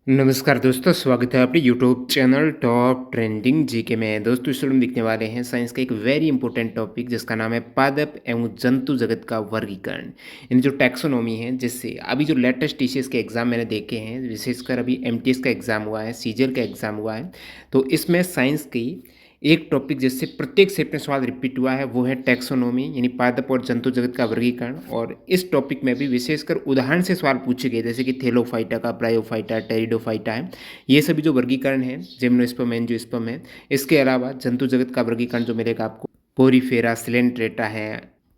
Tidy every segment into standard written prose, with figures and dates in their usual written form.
नमस्कार दोस्तों, स्वागत है आपके YouTube channel top trending GK में। दोस्तों इस वीडियो में दिखने वाले हैं साइंस का एक वेरी इंपॉर्टेंट टॉपिक जिसका नाम है पादप एवं जंतु जगत का वर्गीकरण, यानी जो टैक्सोनॉमी है। जिससे अभी जो लेटेस्ट टीसीएस के एग्जाम मैंने देखे हैं, विशेषकर अभी एमटीएस का एग्जाम हुआ है, सीजीएल का एग्जाम हुआ है, तो इसमें साइंस की एक टॉपिक जिससे प्रत्येक सेट में सवाल रिपीट हुआ है वो है टैक्सोनॉमी, यानी पादप और जंतु जगत का वर्गीकरण। और इस टॉपिक में भी विशेषकर उदाहरण से सवाल पूछे गए, जैसे कि थेलोफाइटा का, ब्रायोफाइटा, टेरिडोफाइटा है। ये सभी जो वर्गीकरण है, जिम्नोस्पर्म, एंजियोस्पर्म है। इसके अलावा जंतु जगत का वर्गीकरण जो मिलेगा आपको, पोरीफेरा, सिलेंट्रेटा है,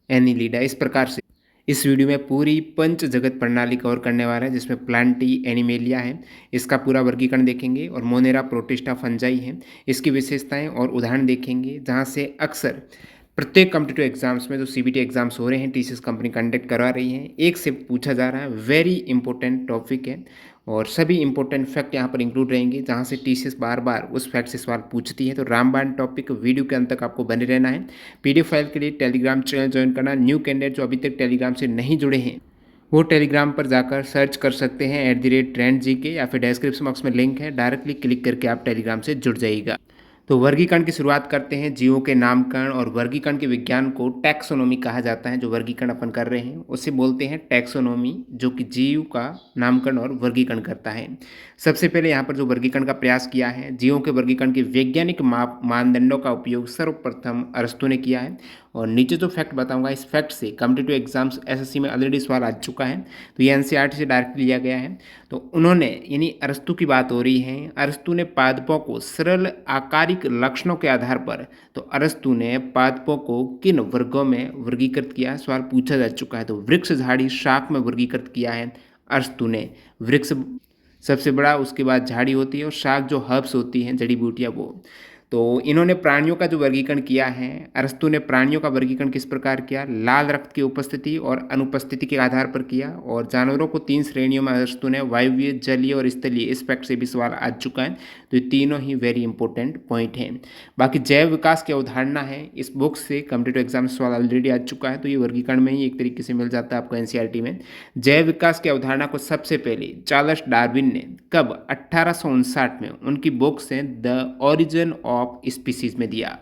एनिलीडा, इस प्रकार से इस वीडियो में पूरी पंच जगत प्रणाली कवर करने वाला है, जिसमें प्लांटी एनिमेलिया है, इसका पूरा वर्गीकरण देखेंगे, और मोनेरा, प्रोटिस्टा, फंजाई है, इसकी विशेषताएं और उदाहरण देखेंगे। जहां से अक्सर प्रत्येक कॉम्पिटिटिव एग्जाम्स में जो सीबीटी एग्जाम्स हो रहे हैं, टीसीएस कंपनी कंडक्ट करवा रही है, एक से पूछा जा रहा है। वेरी इंपॉर्टेंट टॉपिक है और सभी इंपॉर्टेंट फैक्ट यहाँ पर इंक्लूड रहेंगे, जहाँ से टीसीएस बार बार उस फैक्ट से सवाल पूछती है। तो रामबाण टॉपिक वीडियो के अंत तक आपको बने रहना है। पीडीएफ फाइल के लिए टेलीग्राम चैनल ज्वाइन करना। न्यू कैंडिडेट जो अभी तक टेलीग्राम से नहीं जुड़े हैं वो टेलीग्राम पर जाकर सर्च कर सकते हैं @trendgk, या फिर डिस्क्रिप्शन बॉक्स में लिंक है, डायरेक्टली क्लिक करके आप टेलीग्राम से जुड़ जाइएगा। तो वर्गीकरण की शुरुआत करते हैं। जीवों के नामकरण और वर्गीकरण के विज्ञान को टैक्सोनॉमी कहा जाता है। जो वर्गीकरण अपन कर रहे हैं उसे बोलते हैं टैक्सोनॉमी, जो कि जीव का नामकरण और वर्गीकरण करता है। सबसे पहले यहाँ पर जो वर्गीकरण का प्रयास किया है, जीवों के वर्गीकरण के वैज्ञानिक मानदंडों का उपयोग सर्वप्रथम अरस्तू ने किया है। और नीचे जो फैक्ट बताऊंगा, इस फैक्ट से कॉम्पिटिटिव एग्जाम्स एसएससी में ऑलरेडी सवाल आ चुका है, तो ये एनसीईआरटी से डायरेक्ट लिया गया है। तो उन्होंने, यानी अरस्तु की बात हो रही है, अरस्तु ने पादपों को सरल आकारिक लक्षणों के आधार पर, तो अरस्तु ने पादपों को किन वर्गों में वर्गीकृत किया, सवाल पूछा जा चुका है। तो वृक्ष, झाड़ी, शाख में वर्गीकृत किया है अरस्तु ने। वृक्ष सबसे बड़ा, उसके बाद झाड़ी होती है, और शाख जो हर्ब्स होती हैं, जड़ी बूटियाँ, वो। तो इन्होंने प्राणियों का जो वर्गीकरण किया है, अरस्तु ने प्राणियों का वर्गीकरण किस प्रकार किया, लाल रक्त की उपस्थिति और अनुपस्थिति के आधार पर किया। और जानवरों को 3 श्रेणियों में अरस्तु ने, वायवीय, जलीय और स्थलीय, इस फैक्ट से भी सवाल आ चुका है। तो ये तीनों ही वेरी इंपॉर्टेंट पॉइंट हैं। बाकी जैव विकास की अवधारणा है, इस बुक से कॉम्पिटिटिव एग्जाम सवाल ऑलरेडी आ चुका है, तो ये वर्गीकरण में ही एक तरीके से मिल जाता है आपको एनसीईआरटी में। जैव विकास की अवधारणा को सबसे पहले चार्ल्स डार्विन ने कब, 1859 में, उनकी बुक से द ओरिजिन ऑफ स्पीसीज में दिया।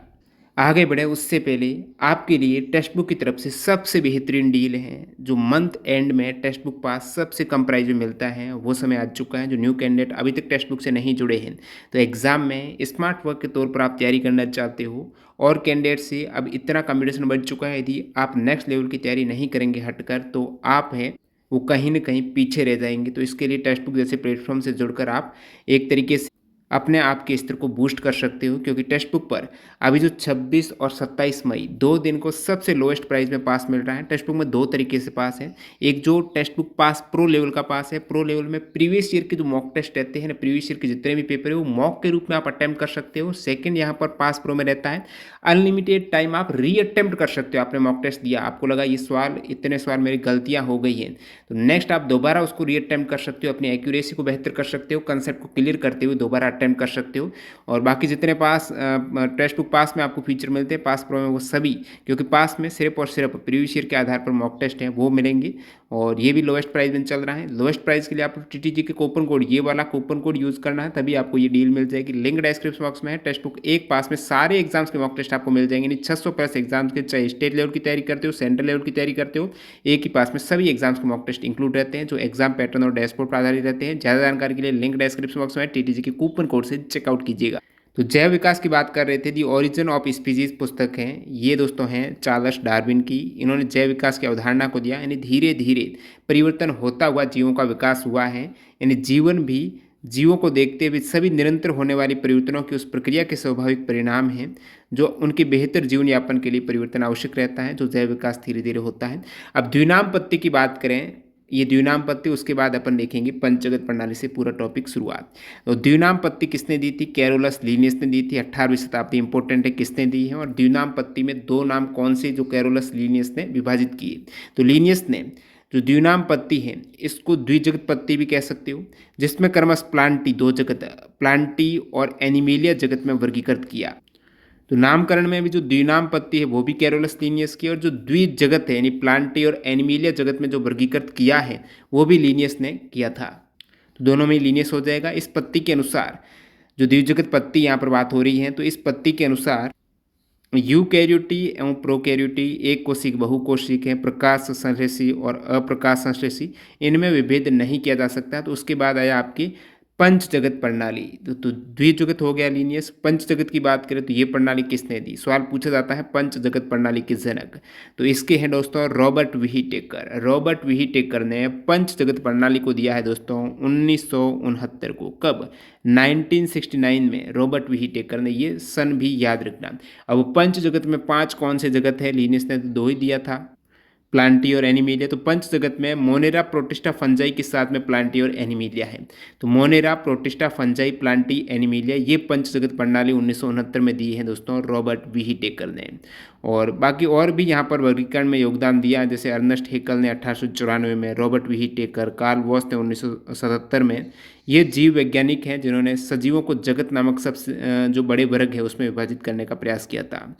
आगे बढ़े उससे पहले आपके लिए टेक्स्ट बुक की तरफ से सबसे बेहतरीन डील है, जो मंथ एंड में टेक्स्ट बुक पास सबसे कम प्राइस में मिलता है, वो समय आ चुका है। जो न्यू कैंडिडेट अभी तक टेक्स्ट बुक से नहीं जुड़े हैं, तो एग्जाम में स्मार्ट वर्क के तौर पर आप तैयारी करना चाहते हो, और कैंडिडेट से अब इतना कंपटीशन बढ़ चुका है, यदि आप नेक्स्ट लेवल की तैयारी नहीं करेंगे हटकर, तो आप है वो कहीं ना कहीं पीछे रह जाएंगे। तो इसके लिए टेक्स्ट बुक जैसे प्लेटफॉर्म से जुड़कर आप एक तरीके से अपने आप के स्तर को बूस्ट कर सकते हो, क्योंकि टेक्स्ट बुक पर अभी जो 26 और 27 मई 2 दिन को सबसे लोएस्ट प्राइस में पास मिल रहा है। टेक्स्ट बुक में 2 तरीके से पास है। एक जो text book pass pro level का पास है, प्रो लेवल में प्रीवियस ईयर के जो मॉक टेस्ट रहते हैं ना, प्रीवियस ईयर के जितने भी पेपर है वो मॉक के रूप में आप अटैम्प्ट कर सकते हो। सेकंड यहाँ पर पास प्रो में रहता है, अनलिमिटेड टाइम आप री अटैम्प्ट कर सकते हो। आपने मॉक टेस्ट दिया, आपको लगा ये सवाल, इतने सवाल मेरी गलतियाँ हो गई हैं, तो नेक्स्ट आप दोबारा उसको री अटैम्प्ट कर सकते हो, अपनी एक्यूरेसी को बेहतर कर सकते हो, कंसेप्ट को क्लियर करते हुए दोबारा अटैम्प्ट कर सकते हो। और बाकी जितने पास टेक्स्ट बुक पास में आपको फीचर मिलते हैं, पास प्रो में वो सभी, क्योंकि पास में सिर्फ और सिर्फ प्रीवियस ईयर के आधार पर मॉक टेस्ट हैं, वो मिलेंगे। और ये भी लोएस्ट प्राइस में चल रहा है। लोएस्ट प्राइस के लिए आप टीटीजी के कूपन कोड, ये वाला कूपन कोड यूज़ करना है, तभी आपको ये डील मिल जाएगी। लिंक डिस्क्रिप्शन बॉक्स में है। टेक्स्ट बुक एक पास में सारे एग्जाम्स के मॉक टेस्ट आपको मिल जाएंगे, यानी 600 प्लस एग्जाम्स के, चाहे स्टेट लेवल की तैयारी करते हो, सेंट्रल लेवल की तैयारी करते हो, एक ही पास में सभी एग्जाम्स के मॉक टेस्ट इंक्लूड रहते हैं, जो एग्जाम पैटर्न और डैशबोर्ड पर आधारित रहते हैं। ज़्यादा जानकारी के लिए लिंक डिस्क्रिप्शन बॉक्स में टीटीजी के कूपन कोड से चेकआउट कीजिएगा। तो जैव विकास की बात कर रहे थे, दी ओरिजिन ऑफ स्पीसीज पुस्तक है, ये दोस्तों हैं चार्ल्स डार्विन की। इन्होंने जैव विकास की अवधारणा को दिया, यानी धीरे धीरे परिवर्तन होता हुआ जीवों का विकास हुआ है, यानी जीवन भी जीवों को देखते हुए सभी निरंतर होने वाली परिवर्तनों की उस प्रक्रिया के स्वाभाविक परिणाम हैं, जो उनके बेहतर जीवन यापन के लिए परिवर्तन आवश्यक रहता है, जो जैव विकास धीरे धीरे होता है। अब द्विनामपत्ति की बात करें, ये द्विनामपत्ति, उसके बाद अपन देखेंगे पंचजगत प्रणाली से पूरा टॉपिक शुरुआत। तो द्विनामपत्ति किसने दी थी? कैरोलस लीनियस ने दी थी। 18वीं शताब्दी इंपॉर्टेंट है, किसने दी है? और द्विनामपत्ति में 2 नाम कौन से जो कैरोलस लीनियस ने विभाजित किए? तो लीनियस ने जो द्विनामपत्ति है, इसको द्विजगत पत्ति भी कह सकते हो, जिसमें क्रमश प्लांटी, 2 जगत, प्लांटी और एनिमेलिया जगत में वर्गीकृत किया। तो नामकरण में भी जो द्विनामपत्ति है वो भी कैरोलस लीनियस की, और जो द्विज जगत है, यानी प्लांटी और एनिमेलिया जगत में जो वर्गीकृत किया है, वो भी लीनियस ने किया था। तो दोनों में लीनियस हो जाएगा। इस पत्ती के अनुसार जो द्विजगत पत्ती यहाँ पर बात हो रही है, तो इस पत्ती के अनुसार यूकैरियोटी एवं प्रोकैरियोटी एक कोशिक बहुकोशिक है, प्रकाश संश्लेषी और अप्रकाश संश्लेषी, इनमें विभेद नहीं किया जा सकता। तो उसके बाद आया आपकी पंच जगत प्रणाली। तो द्विजगत हो गया लीनियस। पंच जगत की बात करें तो ये प्रणाली किसने दी? सवाल पूछा जाता है पंच जगत प्रणाली के जनक, तो इसके हैं दोस्तों रॉबर्ट व्हीटेकर। रॉबर्ट व्हीटेकर ने पंच जगत प्रणाली को दिया है दोस्तों 1969 को। कब? 1969 में रॉबर्ट व्हीटेकर ने, ये सन भी याद रखना। अब पंच जगत में 5 कौन से जगत है? लीनियस ने तो 2 ही दिया था, प्लांटी और एनिमीलिया। तो पंच जगत में मोनेरा, प्रोटिस्टा, फंजाई के साथ में प्लांटी और एनिमीलिया है। तो Monera, protista, fungi, Plantae, Animalia, ये पंच जगत प्रणाली 1969 में दी है दोस्तों रॉबर्ट व्हीटेकर ने। और बाकी और भी यहाँ पर वर्गीकरण में योगदान दिया, जैसे अर्नेस्ट हेकल ने 1894 में, रॉबर्ट व्हीटेकर, कार्ल वॉस ने 1977 में। ये जीव वैज्ञानिक हैं जिन्होंने सजीवों को जगत नामक सबसे जो बड़े वर्ग है उसमें विभाजित करने का प्रयास किया था।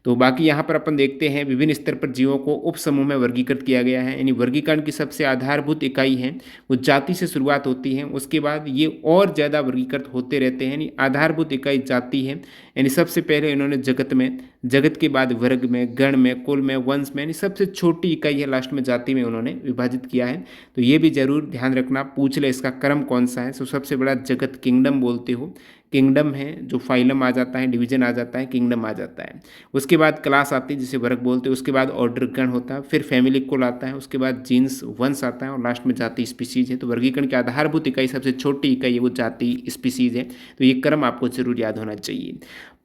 तो बाकी यहाँ पर अपन देखते हैं विभिन्न स्तर पर जीवों को उप समूह में वर्गीकृत किया गया है। यानी वर्गीकरण की सबसे आधारभूत इकाई है वो जाति से शुरुआत होती है, उसके बाद ये और ज़्यादा वर्गीकृत होते रहते हैं। यानी आधारभूत इकाई जाति है। यानी सबसे पहले इन्होंने जगत में, जगत के बाद वर्ग में, गण में, कुल में, वंश में, यानी सबसे छोटी इकाई है लास्ट में जाति में उन्होंने विभाजित किया है। तो ये भी जरूर ध्यान रखना, पूछ ले इसका क्रम कौन सा है। तो सबसे बड़ा जगत किंगडम बोलते हो, किंगडम है, जो फाइलम आ जाता है, डिवीजन आ जाता है, किंगडम आ जाता है। उसके बाद क्लास आती है जिसे वर्ग बोलते हैं, उसके बाद ऑर्डर गण होता है, फिर फैमिली कुल आता है, उसके बाद जीन्स वंश आता है और लास्ट में जाति स्पीसीज है। तो वर्गीकरण की आधारभूत इकाई सबसे छोटी इकाई है वो जाति स्पीसीज है। तो ये क्रम आपको जरूर याद होना चाहिए।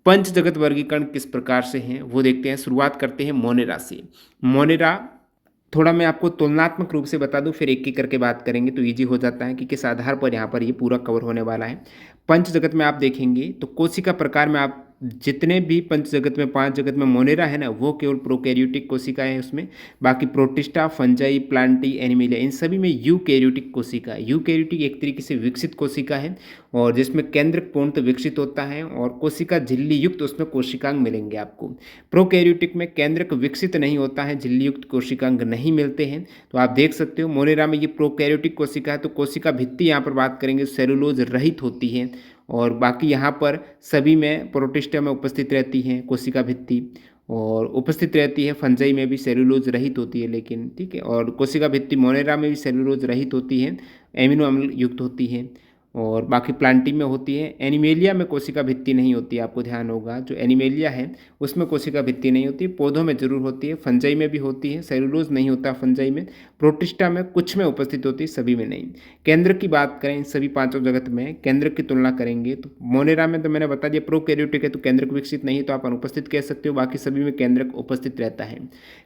पंच जगत वर्गीकरण किस प्रकार से हैं वो देखते हैं। शुरुआत करते हैं मोनेरा से। मोनेरा थोड़ा मैं आपको तुलनात्मक रूप से बता दूं, फिर एक एक करके बात करेंगे तो इजी हो जाता है कि किस आधार पर यहाँ पर ये पूरा कवर होने वाला है। पंच जगत में आप देखेंगे तो कोशिका प्रकार में आप जितने भी पंच जगत में, 5 जगत में मोनेरा है ना, वो केवल प्रोकैरियोटिक कोशिका है उसमें। बाकी प्रोटिस्टा, फंजाई, प्लांटी, एनिमिलिया, इन सभी में यूकैरियोटिक कोशिका है। यूकैरियोटिक एक तरीके से विकसित कोशिका है और जिसमें केंद्रक पूर्णतः विकसित होता है और कोशिका झिल्ली युक्त उसमें कोशिकांग मिलेंगे आपको। प्रोकैरियोटिक में केंद्रक विकसित नहीं होता है, झिल्ली युक्त कोशिकांग नहीं मिलते हैं। तो आप देख सकते हो मोनेरा में ये प्रोकैरियोटिक कोशिका है। तो कोशिका भित्ति यहाँ पर बात करेंगे सेलुलोज रहित होती है और बाकी यहाँ पर सभी में प्रोटिस्टा में उपस्थित रहती हैं कोशिका भित्ति और उपस्थित रहती है। फंजाई में भी सेलुलोज रहित होती है लेकिन, ठीक है। और कोशिका भित्ति मोनेरा में भी सेलुलोज रहित होती है, एमिनो अम्ल युक्त होती है और बाकी प्लांटी में होती है। एनिमेलिया में कोशिका भित्ति नहीं होती, आपको ध्यान होगा। जो एनिमेलिया है उसमें कोशिका भित्ति नहीं होती, पौधों में जरूर होती है। फंजाई में भी होती है, सेलुलोज नहीं होता फंजाई में। प्रोटिस्टा में कुछ में उपस्थित होती है, सभी में नहीं। केंद्र की बात करें, इन सभी 5 जगत में केंद्र की तुलना करेंगे तो मोनेरा में तो मैंने बता दिया प्रोकैरियोटिक है तो केंद्रक विकसित नहीं है, तो आप अनुपस्थित कह सकते हो। बाकी सभी में केंद्रक उपस्थित रहता है।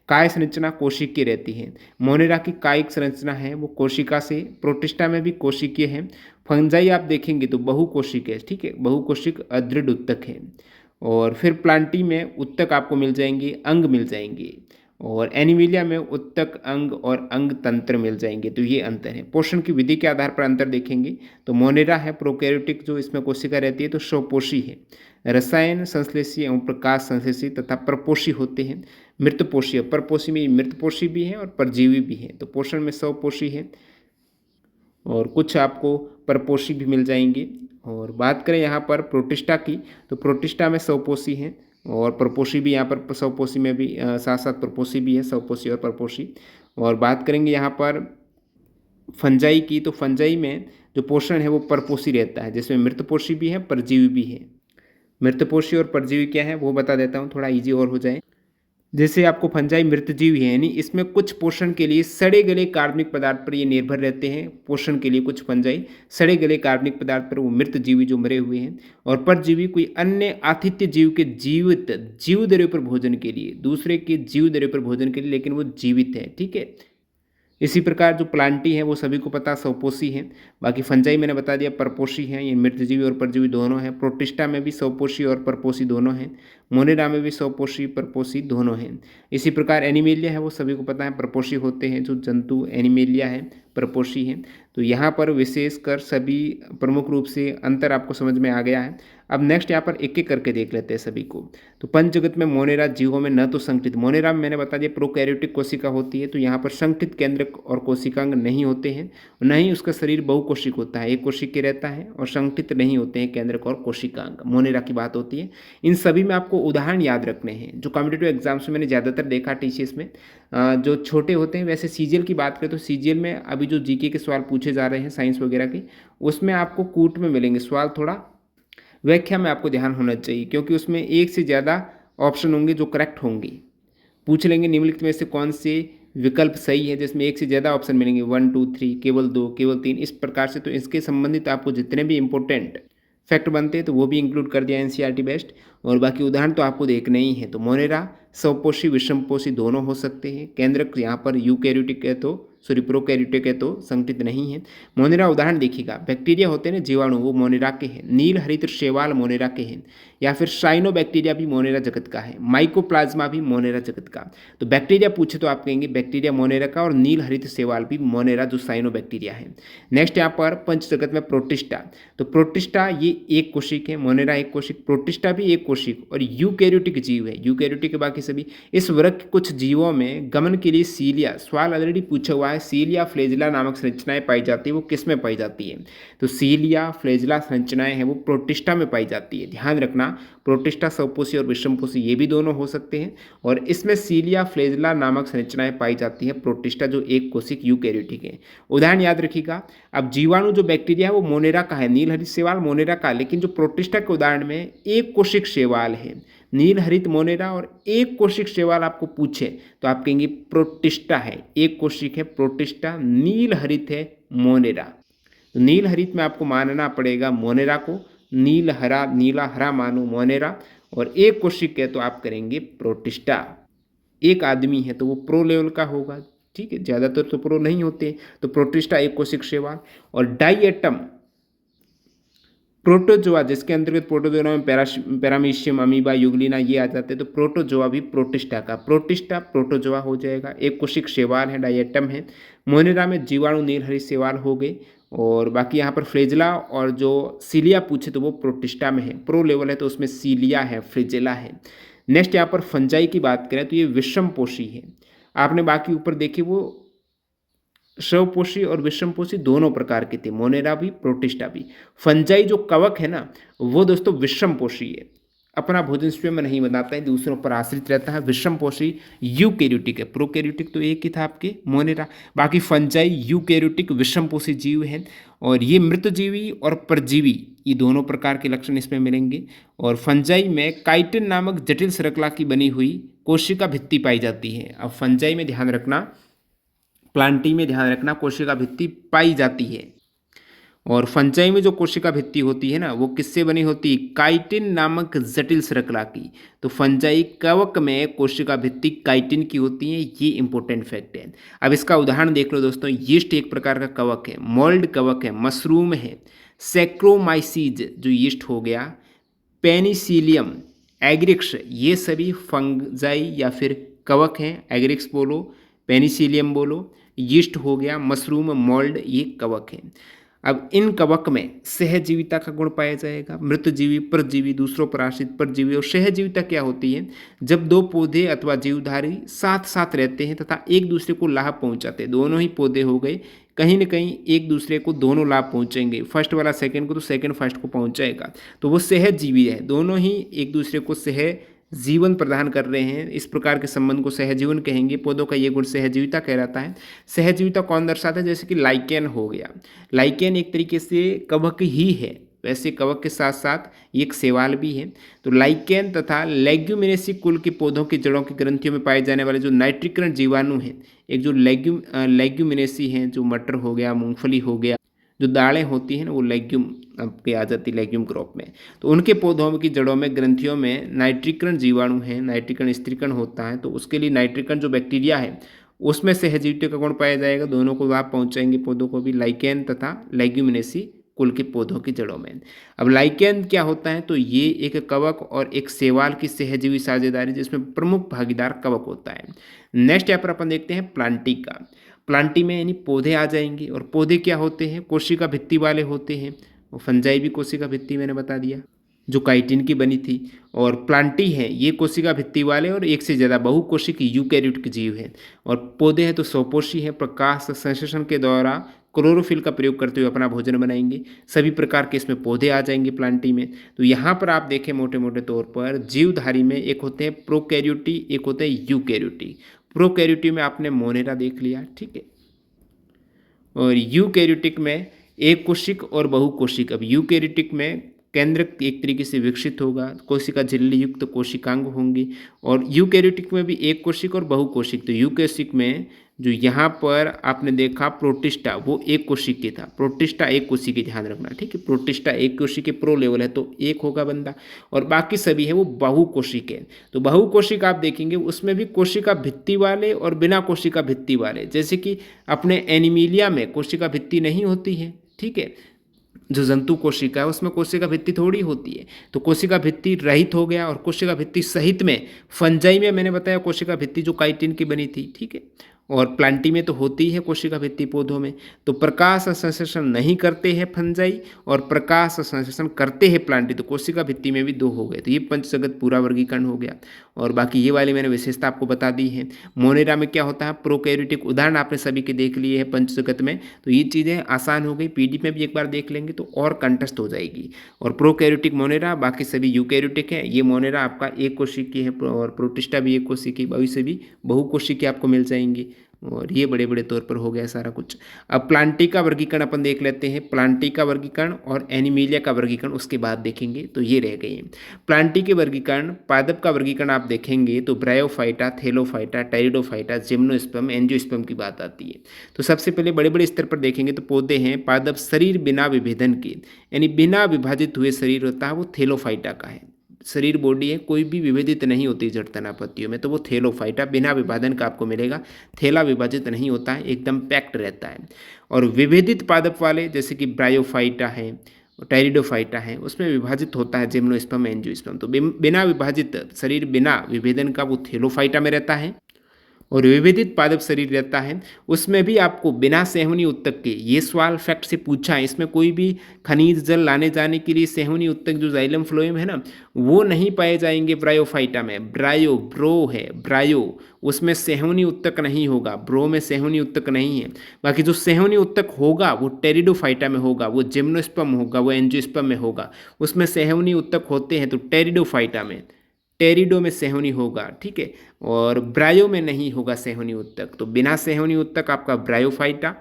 काय संरचना कोशिकीय रहती है। मोनेरा की कायिक संरचना है वो कोशिका से, प्रोटिस्टा में भी कोशिकीय है। फंजाई आप देखेंगे तो बहुकोशिक है, ठीक है, बहुकोशिक अदृढ़ उत्तक है। और फिर प्लांटी में उत्तक आपको मिल जाएंगे, अंग मिल जाएंगे। और एनिमिलिया में उत्तक, अंग और अंग तंत्र मिल जाएंगे। तो ये अंतर है। पोषण की विधि के आधार पर अंतर देखेंगे तो मोनेरा है प्रोकैरियोटिक, जो इसमें कोशिका रहती है तो स्वपोषी है। रसायन संश्लेषी एवं प्रकाश संश्लेषी तथा परपोषी होते हैं। मृतपोषी, परपोषी में मृतपोषी भी है और परजीवी भी है। तो पोषण में स्वपोषी है और कुछ आपको परपोषी भी मिल जाएंगे। और बात करें यहाँ पर प्रोटिस्टा की तो प्रोटिस्टा में स्वपोषी हैं और परपोषी भी यहाँ पर, स्वपोषी में भी साथ साथ परपोषी भी है, स्वपोषी और परपोषी। और बात करेंगे यहाँ पर फंजाई की तो फंजाई में जो पोषण है वो परपोषी रहता है, जिसमें मृतपोषी भी है, परजीवी भी है। मृतपोषी और परजीवी क्या है वो बता देता हूँ थोड़ा इजी और हो जाए। जैसे आपको फंजाई मृतजीवी है, यानी इसमें कुछ पोषण के लिए सड़े गले कार्बनिक पदार्थ पर ये निर्भर रहते हैं। पोषण के लिए कुछ फंजाई सड़े गले कार्बनिक पदार्थ पर, वो मृतजीवी जो मरे हुए हैं। और परजीवी कोई अन्य आतिथ्य जीव के जीवित जीव द्रव्य पर भोजन के लिए, दूसरे के जीव द्रव्य पर भोजन के लिए, लेकिन वो जीवित है, ठीक है। इसी प्रकार जो प्लांटी है वो सभी को पता स्वपोषी है। बाकी फंजाई मैंने बता दिया परपोषी है, ये मृतजीवी और परजीवी दोनों हैं। प्रोटिस्टा में भी स्वपोषी और परपोषी दोनों हैं। मोनेरा में भी स्वपोषी परपोषी दोनों हैं। इसी प्रकार एनिमेलिया है वो सभी को पता है परपोषी होते हैं जो जंतु एनिमेलिया है। परपोषी हैं। तो यहाँ पर विशेषकर सभी प्रमुख रूप से अंतर आपको समझ में आ गया है। अब नेक्स्ट यहाँ पर एक एक करके देख लेते हैं सभी को। तो पंच जगत में मोनेरा जीवों में न तो संगठित, मोनेरा में मैंने बता दिया प्रोकैरियोटिक कोशिका होती है, तो यहाँ पर संगठित केंद्रक और कोशिकांग नहीं होते हैं, न ही उसका शरीर बहुकोशिक होता है, एक कोशिक के रहता है, और संगठित नहीं होते हैं केंद्रक और कोशिकांग। मोनेरा की बात होती है। इन सभी में आपको उदाहरण याद रखने हैं जो कॉम्पिटिटिव एग्जाम्स में मैंने ज़्यादातर देखा टीसीएस में, जो छोटे होते हैं। वैसे सीजीएल की बात करें तो सीजीएल में अभी जो जीके के सवाल पूछे जा रहे हैं साइंस वगैरह के, उसमें आपको कूट में मिलेंगे सवाल, थोड़ा व्याख्या में आपको ध्यान होना चाहिए, क्योंकि उसमें एक से ज़्यादा ऑप्शन होंगे जो करेक्ट होंगे। पूछ लेंगे निम्नलिखित में से कौन से विकल्प सही है, जिसमें एक से ज़्यादा ऑप्शन मिलेंगे, 1 2 3, केवल 2, केवल 3, इस प्रकार से। तो इसके संबंधित आपको जितने भी इंपॉर्टेंट फैक्ट बनते हैं तो वो भी इंक्लूड कर दिया एनसीईआरटी बेस्ट, और बाकी उदाहरण तो आपको देखने ही है। तो मोनेरा स्वपोषी विषमपोषी दोनों हो सकते हैं। केंद्रक यहाँ पर यूकैरियोटिक है तो प्रोकैरियोटिक है तो संगठित नहीं है। मोनेरा उदाहरण देखिएगा, बैक्टीरिया होते हैं ना जीवाणु, वो मोनेरा के हैं। नील हरित शैवाल मोनेरा के हैं, या फिर साइनोबैक्टीरिया भी मोनेरा जगत का है। माइकोप्लाज्मा भी मोनेरा जगत का। तो बैक्टीरिया पूछे तो आप कहेंगे बैक्टीरिया मोनेरा का, और नील हरित शैवाल भी मोनेरा जो साइनोबैक्टीरिया है। नेक्स्ट यहाँ पर पंच जगत में प्रोटिस्टा, तो प्रोटिस्टा ये एक कोशिक है, मोनेरा एक कोशिक, प्रोटिस्टा भी एक कोशिक, और यूकैरियोटिक जीव है। यूकैरियोटिक के बाकी सभी। इस वर्ग के कुछ जीवों में गमन के लिए सीलिया, सवाल ऑलरेडी पूछा हुआ है, सीलिया फ्लैजिला नामक संरचनाएं पाई जाती है। वो किस में पाई जाती है? तो सीलिया फ्लैजिला संरचनाएं हैं वो प्रोटिस्टा में पाई जाती है। ध्यान रखना, प्रोटिस्टा स्वपोषी और विषमपोषी ये भी दोनों हो सकते हैं, और इसमें सीलिया फ्लैजिला नामक संरचनाएं पाई जाती है प्रोटिस्टा जो एक कोशिक यूकैरियोटिक है। उदाहरण याद रखिएगा। अब जीवाणु जो बैक्टीरिया है वो मोनेरा का है, नील हरित शैवाल मोनेरा का, लेकिन जो प्रोटिस्टा के उदाहरण में एक कोशिक शैवाल है, नील हरित मोनेरा और एक कोशिक शैवाल आपको पूछे तो आप कहेंगे प्रोटिस्टा है, एक कोशिक है प्रोटिस्टा, नील हरित है मोनेरा। तो नील हरित में आपको मानना पड़ेगा मोनेरा को, नील हरा नीला हरा मानो मोनेरा, और एक कोशिक है तो आप करेंगे प्रोटिस्टा। एक आदमी है तो वो प्रो लेवल का होगा, ठीक है, ज़्यादातर तो प्रो नहीं होते। तो प्रोटिस्टा एक कोशिक शैवाल। और डाइएटम प्रोटोजोआ, जिसके अंतर्गत प्रोटोजोआ में पैरामीशियम, अमीबा, युगलिना ये आ जाते हैं, तो प्रोटोजोआ भी प्रोटिस्टा का, प्रोटिस्टा प्रोटोजोआ हो जाएगा। एक कोशिक शैवाल है, डाइएटम है। मोनेरा में जीवाणु नील हरित शैवाल हो गए, और बाकी यहाँ पर फ्लेजिला और जो सीलिया पूछे तो वो प्रोटिस्टा में है, प्रो लेवल है तो उसमें सीलिया है, फ्लेजिला है। नेक्स्ट यहाँ पर फंजाई की बात करें तो ये विषमपोषी है। आपने बाकी ऊपर देखे वो स्वपोषी और विषमपोषी दोनों प्रकार के थे, मोनेरा भी प्रोटिस्टा भी। फंजाई जो कवक है ना वो दोस्तों विषमपोषी है, अपना भोजन स्वयं नहीं बनाता है, दूसरों पर आश्रित रहता है। विषमपोषी यूकैरियोटिक है, प्रोकैरियोटिक तो एक ही था आपके मोनेरा। बाकी फंजाई यूकैरियोटिक विषमपोषी जीव है, और ये मृतजीवी और परजीवी ये दोनों प्रकार के लक्षण इसमें मिलेंगे। और फंजाई में काइटिन नामक जटिल श्रृंखला की बनी हुई कोशिका भित्ति पाई जाती है। अब फंजाई में ध्यान रखना, प्लांटी में ध्यान रखना, कोशिका भित्ति पाई जाती है। और फंजाई में जो कोशिका भित्ति होती है ना वो किससे बनी होती है? काइटिन नामक जटिल श्रृंखला की। तो फंजाई कवक में कोशिका भित्ति काइटिन की होती है, ये इंपॉर्टेंट फैक्ट है। अब इसका उदाहरण देख लो दोस्तों, यीस्ट एक प्रकार का कवक है, मोल्ड कवक है, मशरूम है, सैक्रोमाइसीज जो यीस्ट हो गया, पेनिसिलियम, एग्रिक्स, ये सभी फंजाई या फिर कवक हैं। एग्रिक्स बोलो, पेनिसिलियम बोलो, यीस्ट हो गया, मशरूम, मोल्ड, ये कवक है। अब इन कवक में सहजीविता का गुण पाया जाएगा। मृतजीवी, परजीवी, दूसरों पर आश्रित परजीवी। और सहजीविता क्या होती है? जब दो पौधे अथवा जीवधारी साथ साथ रहते हैं तथा एक दूसरे को लाभ पहुंचाते हैं, दोनों ही पौधे हो गए, कहीं न कहीं एक दूसरे को दोनों लाभ पहुंचेंगे, फर्स्ट वाला सेकंड को तो सेकंड फर्स्ट को पहुंचाएगा, तो वो सहजीवी है, दोनों ही एक दूसरे को जीवन प्रदान कर रहे हैं। इस प्रकार के संबंध को सहजीवन कहेंगे। पौधों का ये गुण सहजीविता कहलाता है। सहजीविता कौन दर्शाता है? जैसे कि लाइकेन हो गया, लाइकेन एक तरीके से कवक ही है, वैसे कवक के साथ साथ ये एक शैवाल भी है। तो लाइकेन तथा लेग्यूमिनेसी कुल के पौधों की जड़ों की ग्रंथियों में पाए जाने वाले जो नाइट्रीकरण जीवाणु हैं, एक जो लेग्यूमिनेसी हैं, जो मटर हो गया, मूंगफली हो गया, जो दालें होती हैं ना वो लेग्यूम आपके आ जाती है लेग्यूम क्रॉप में, तो उनके पौधों की जड़ों में ग्रंथियों में नाइट्रीकरण जीवाणु हैं, नाइट्रीकरण स्त्रीकरण होता है, तो उसके लिए नाइट्रीकरण जो बैक्टीरिया है उसमें सहजीविता का गुण पाया जाएगा, दोनों को लाभ पहुंचाएंगे पौधों को भी, लाइकेन तथा लेग्यूमिनेसी कुल के पौधों की जड़ों में। अब लाइकेन क्या होता है? तो ये एक कवक और एक शैवाल की सहजीवी साझेदारी जिसमें प्रमुख भागीदार कवक होता है। नेक्स्ट यहाँ पर अपन देखते हैं प्लांटिका। प्लांटी में यानी पौधे आ जाएंगे, और पौधे क्या होते हैं, कोशिका भित्ति वाले होते हैं। और फंजाई भी कोशिका भित्ति मैंने बता दिया जो काइटिन की बनी थी। और प्लांटी है ये कोशिका भित्ति वाले और एक से ज़्यादा बहुकोशिक यूकैरियोटिक जीव है। और पौधे हैं तो स्वपोषी है, प्रकाश संश्लेषण के द्वारा क्लोरोफिल का प्रयोग करते हुए अपना भोजन बनाएंगे। सभी प्रकार के इसमें पौधे आ जाएंगे प्लांटी में। तो यहाँ पर आप देखें मोटे मोटे तौर पर जीवधारी में एक होते हैं प्रोकैरियोटी, एक होते हैं यूकैरियोटी। प्रोकैरियोटी में आपने मोनेरा देख लिया, ठीक है। और यूकैरियोटिक में एक कोशिक और बहुकोशिक। अब यूकैरियोटिक में केंद्रक एक तरीके से विकसित होगा, कोशिका झिल्ली युक्त कोशिकांग होंगी। और यूकैरियोटिक में भी एक कोशिक और बहुकोशिक। तो यूकैरियोटिक में जो यहाँ पर आपने देखा प्रोटिस्टा वो एक कोशिक के था, प्रोटिस्टा एक कोशिक के, ध्यान रखना, ठीक है। प्रोटिस्टा एक कोशिक के प्रो लेवल है तो एक होगा बंदा, और बाकी सभी है वो बहुकोशिक है। तो बहुकोशिक आप देखेंगे उसमें भी कोशिका भित्ति वाले और बिना कोशिका भित्ति वाले। जैसे कि अपने एनीमिलिया में कोशिका भित्ति नहीं होती है, ठीक है। जो जंतु कोशिका है उसमें कोशिका भित्ति थोड़ी होती है, तो कोशिका भित्ति रहित हो गया। और कोशिका भित्ति सहित में फंजाई में मैंने बताया कोशिका भित्ति जो काइटिन की बनी थी, ठीक है। और प्लांटी में तो होती है कोशिका भित्ति पौधों में। तो प्रकाश संश्लेषण नहीं करते हैं फंजाई और प्रकाश संश्लेषण करते हैं प्लांटी। तो कोशिका भित्ति में भी दो हो गए। तो ये पंचजगत पूरा वर्गीकरण हो गया। और बाकी ये वाली मैंने विशेषता आपको बता दी है। मोनेरा में क्या होता है, प्रोकैरियोटिक उदाहरण आपने सभी के देख लिए हैं पंचजगत में। तो ये चीज़ें आसान हो गई, पीडीएफ में भी एक बार देख लेंगे तो और कंठस्थ हो जाएगी। और प्रोकैरियोटिक मोनेरा, बाकी सभी यूकैरियोटिक है। ये मोनेरा आपका एक कोशिक की है और प्रोटिस्टा भी एक कोशिक की, वही से भी बहुकोशिक की आपको मिल जाएंगी। और ये बड़े बड़े तौर पर हो गया सारा कुछ। अब प्लांटी का वर्गीकरण अपन देख लेते हैं। प्लांटी का वर्गीकरण और एनीमिलिया का वर्गीकरण उसके बाद देखेंगे। तो ये रह गए हैं प्लांटी के वर्गीकरण। पादप का वर्गीकरण आप देखेंगे तो bryophyta, Thallophyta, pteridophyta, gymnosperm, angiosperm की बात आती है। तो सबसे पहले बड़े बड़े स्तर पर देखेंगे तो पौधे हैं। पादप शरीर बिना विभेदन के यानी बिना विभाजित हुए शरीर होता है, वो थैलोफाइटा का है। शरीर बॉडी है, कोई भी विभेदित नहीं होती जड़ तनापत्तियों में, तो वो थैलोफाइटा बिना विभाजन का आपको मिलेगा। थैला विभाजित नहीं होता है, एकदम पैक्ड रहता है। और विभेदित पादप वाले जैसे कि ब्रायोफाइटा है, टेरिडोफाइटा है, उसमें विभाजित होता है जिम्नोस्पर्म, एंजियोस्पर्म। तो बिना विभाजित शरीर बिना विभेदन का वो थैलोफाइटा में रहता है। और विभेदित पादप शरीर रहता है, उसमें भी आपको बिना सेहवनी उत्तक के, ये सवाल फैक्ट से पूछा है, इसमें कोई भी खनिज जल लाने जाने के लिए सेहवनी उत्तक जो जाइलम फ्लोएम है ना, वो नहीं पाए जाएंगे ब्रायोफाइटा में। ब्रायो ब्रो है, ब्रायो उसमें सेहवनी उत्तक नहीं होगा, ब्रो में सेहवनी उत्तक नहीं है। बाकी जो सेहवनी उत्तक होगा वो टेरिडोफाइटा में होगा, वो जिम्नोस्पर्म होगा, वो एंजियोस्पर्म में होगा। उसमें सेहवनी उत्तक होते हैं तो टेरिडोफाइटा में, टेरिडो में सेहवनी होगा, ठीक है। और ब्रायो में नहीं होगा सेहवनी उत्तक। तो बिना सेहवनी उत्तक आपका ब्रायोफाइटा।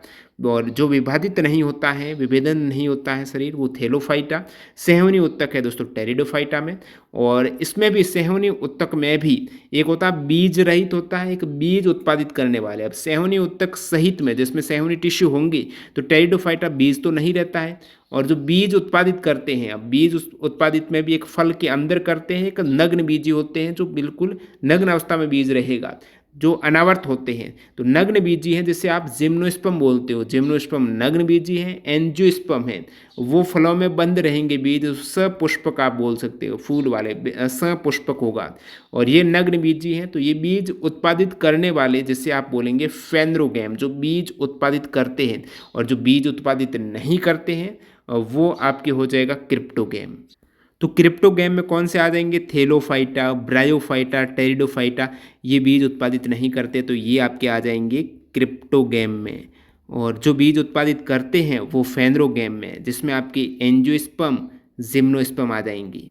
और जो विभाजित नहीं होता है, विभेदन नहीं होता है शरीर, वो थैलोफाइटा। सेहवनी उत्तक है दोस्तों टेरिडोफाइटा में। और इसमें भी सेहवनी उत्तक में भी एक होता है बीज रहित होता है, एक बीज उत्पादित करने वाले। अब सेहवनी उत्तक सहित में जिसमें सेहवनी टिश्यू होंगी तो टेरिडोफाइटा बीज तो नहीं रहता है। और जो बीज उत्पादित करते हैं, अब बीज उत्पादित में भी एक फल के अंदर करते हैं, एक नग्न बीजी होते हैं जो बिल्कुल नग्न अवस्था में बीज रहेगा, जो अनावर्त होते हैं। तो नग्न बीजी हैं जिसे आप जिम्नोस्पर्म बोलते हो, जिम्नोस्पर्म नग्न बीजी हैं। एंजियोस्पर्म है वो फलों में बंद रहेंगे बीज, सपुष्पक आप बोल सकते हो, फूल वाले सपुष्पक होगा। और ये नग्न बीजी हैं, तो ये बीज उत्पादित करने वाले जिसे आप बोलेंगे फेनरोगैम, जो बीज उत्पादित करते हैं। और जो बीज उत्पादित नहीं करते हैं वो आपके हो जाएगा क्रिप्टोगैम। तो क्रिप्टोगैम में कौन से आ जाएंगे, थैलोफाइटा, ब्रायोफाइटा, टेरिडोफाइटा। ये बीज उत्पादित नहीं करते तो ये आपके आ जाएंगे क्रिप्टोगैम में। और जो बीज उत्पादित करते हैं वो फेनरोगैम में, जिसमें आपकी एंजियोस्पर्म, जिम्नोस्पर्म आ जाएंगी।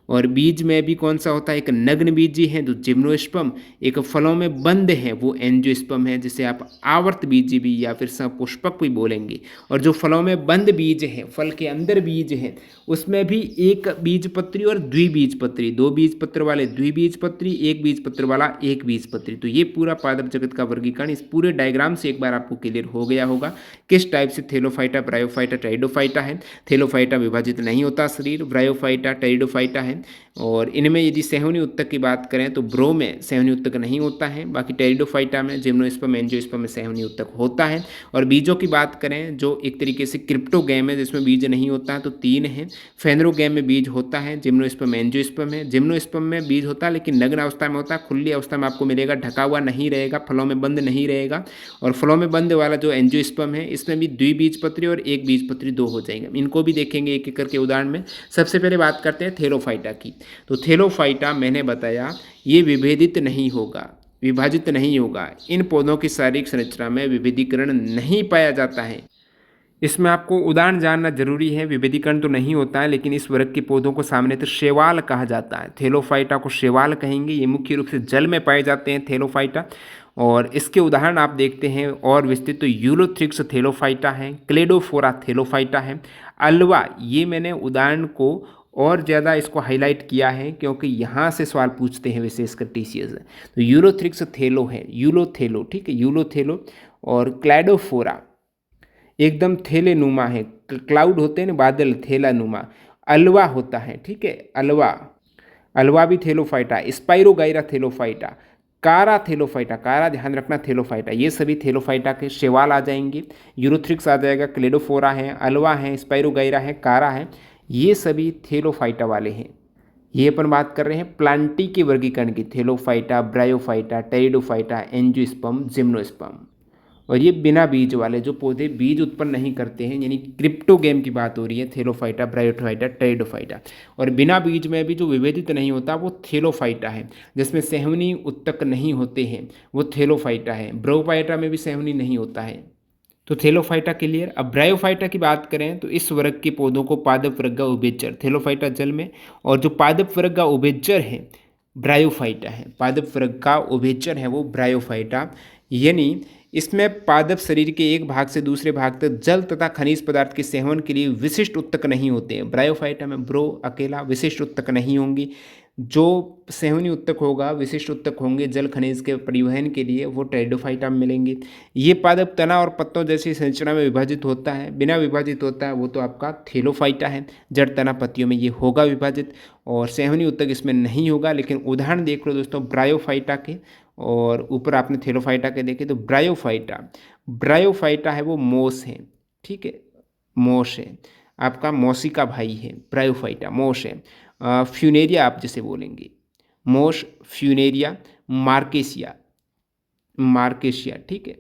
और बीज में भी कौन सा होता है, एक नग्न बीजी है जो जिम्नोस्पर्म, एक फलों में बंद है वो एंजियोस्पर्म है, जिसे आप आवर्त बीजी भी या फिर सपुष्पक भी बोलेंगे। और जो फलों में बंद बीज है, फल के अंदर बीज है, उसमें भी एक बीजपत्री और द्विबीजपत्री, दो बीजपत्र वाले द्विबीजपत्री, एक बीजपत्र वाला एक बीजपत्री। तो ये पूरा पादप जगत का वर्गीकरण इस पूरे डायग्राम से एक बार आपको क्लियर हो गया होगा किस टाइप से थैलोफाइटा, ब्रायोफाइटा, टेरिडोफाइटा है। थैलोफाइटा विभाजित नहीं होता शरीर, ब्रायोफाइटा, टेरिडोफाइटा है और इनमें यदि सेहूनी उत्तक की बात करें तो ब्रो में सेहूनी उत्तक नहीं होता है, बाकी टेरिडोफाइटा में, जिम्नोस्पर्म, एंजियोस्पर्म में सेहूनी उत्तक होता है। और बीजों की बात करें जो एक तरीके से क्रिप्टोगैम है जिसमें बीज नहीं होता है तो 3 है। फेनरोगैम में बीज होता है, जिम्नोस्पर्म, एंजियोस्पर्म है। जिम्नोस्पर्म में बीज होता है लेकिन नग्न अवस्था में होता है, खुली अवस्था में आपको मिलेगा, ढका हुआ नहीं रहेगा, फलों में बंद नहीं रहेगा। और फलों में बंद वाला जो एंजियोस्पर्म है इसमें भी द्विबीजपत्री और एक बीजपत्री 2 हो जाएंगे। इनको भी देखेंगे एक एक करके उदाहरण में। सबसे पहले बात करते हैं थेलोफाइटा की। तो थेलोफाइटा मैंने बताया ये विभेदित नहीं होगा, विभाजित नहीं होगा। इन पौधों की शारीरिक संरचना में विभेदीकरण नहीं पाया जाता है। इसमें आपको उदाहरण जानना जरूरी है। विभेदीकरण तो नहीं होता है लेकिन इस वर्ग के पौधों को सामान्यतः शैवाल कहा जाता है। थेलोफाइटा को शैवाल कहेंगे। ये मुख्य रूप से जल में पाए जाते हैं थेलोफाइटा। और इसके उदाहरण आप देखते हैं और विस्तृत तो यूलोथ्रिक्स थेलोफाइटा है, क्लेडोफोरा थेलोफाइटा है, अल्वा। ये मैंने उदाहरण को और ज़्यादा इसको हाईलाइट किया है क्योंकि यहाँ से सवाल पूछते हैं विशेषकर टीसीएस। तो यूलोथ्रिक्स थेलो है, यूलोथेलो, ठीक है, यूलोथेलो। और क्लैडोफोरा एकदम थैले नुमा है, क्लाउड होते हैं ना बादल, थैला नुमा। अलवा होता है, ठीक है, अलवा, अलवा भी थेलोफाइटा। स्पाइरोगाइरा थेलोफाइटा, कारा थेलोफाइटा, कारा ध्यान रखना थेलोफाइटा, ये सभी थेलोफाइटा के शैवाल आ जाएंगे। यूरोथ्रिक्स आ जाएगा, क्लेडोफोरा है, अलवा है, स्पाइरोगाइरा है, कारा है, ये सभी थेलोफाइटा वाले हैं। ये अपन बात कर रहे हैं प्लांटी के वर्गीकरण की। Thallophyta, bryophyta, pteridophyta, angiosperm, gymnosperm. और ये बिना बीज वाले जो पौधे बीज उत्पन्न नहीं करते हैं, यानी क्रिप्टोगैम की बात हो रही है, थेलोफाइटा, ब्रायोफाइटा, टेरिडोफाइटा। और बिना बीज में भी जो विभेदित नहीं होता वो थेलोफाइटा है, जिसमें सेहवनी उत्तक नहीं होते हैं, वो थेलोफाइटा है। ब्रोफाइटा में भी सेहवनी नहीं होता है। तो थेलोफाइटा क्लियर। अब ब्रायोफाइटा की बात करें तो इस वर्ग के पौधों को पादप वर्ग का उभयचर, थेलोफाइटा जल में, और जो पादप वर्ग का उभयचर है ब्रायोफाइटा है। पादप वर्ग का उभयचर है वो ब्रायोफाइटा, यानी इसमें पादप शरीर के एक भाग से दूसरे भाग तक जल तथा खनिज पदार्थ के सेवन के लिए विशिष्ट उत्तक नहीं होते हैं। ब्रायोफाइटा में ब्रो अकेला विशिष्ट उत्तक नहीं होंगी। जो सेवनी उत्तक होगा, विशिष्ट उत्तक होंगे जल खनिज के परिवहन के लिए, वो टेरिडोफाइटा में मिलेंगे। ये पादप तना और पत्तों जैसी संरचना में विभाजित होता है, बिना विभाजित होता है वो तो आपका थेलोफाइटा है। जड़ तना पत्तियों में ये होगा विभाजित, और सेवनी उत्तक इसमें नहीं होगा। लेकिन उदाहरण देख लो दोस्तों ब्रायोफाइटा के, और ऊपर आपने थेलोफाइटा के देखे। तो ब्रायोफाइटा, ब्रायोफाइटा है वो मोस है, ठीक है, मोश है, आपका मौसी का भाई है ब्रायोफाइटा, मोश है। फ्यूनेरिया आप जिसे बोलेंगे, मोश, फ्यूनेरिया, मार्केशिया, मार्केशिया, ठीक है,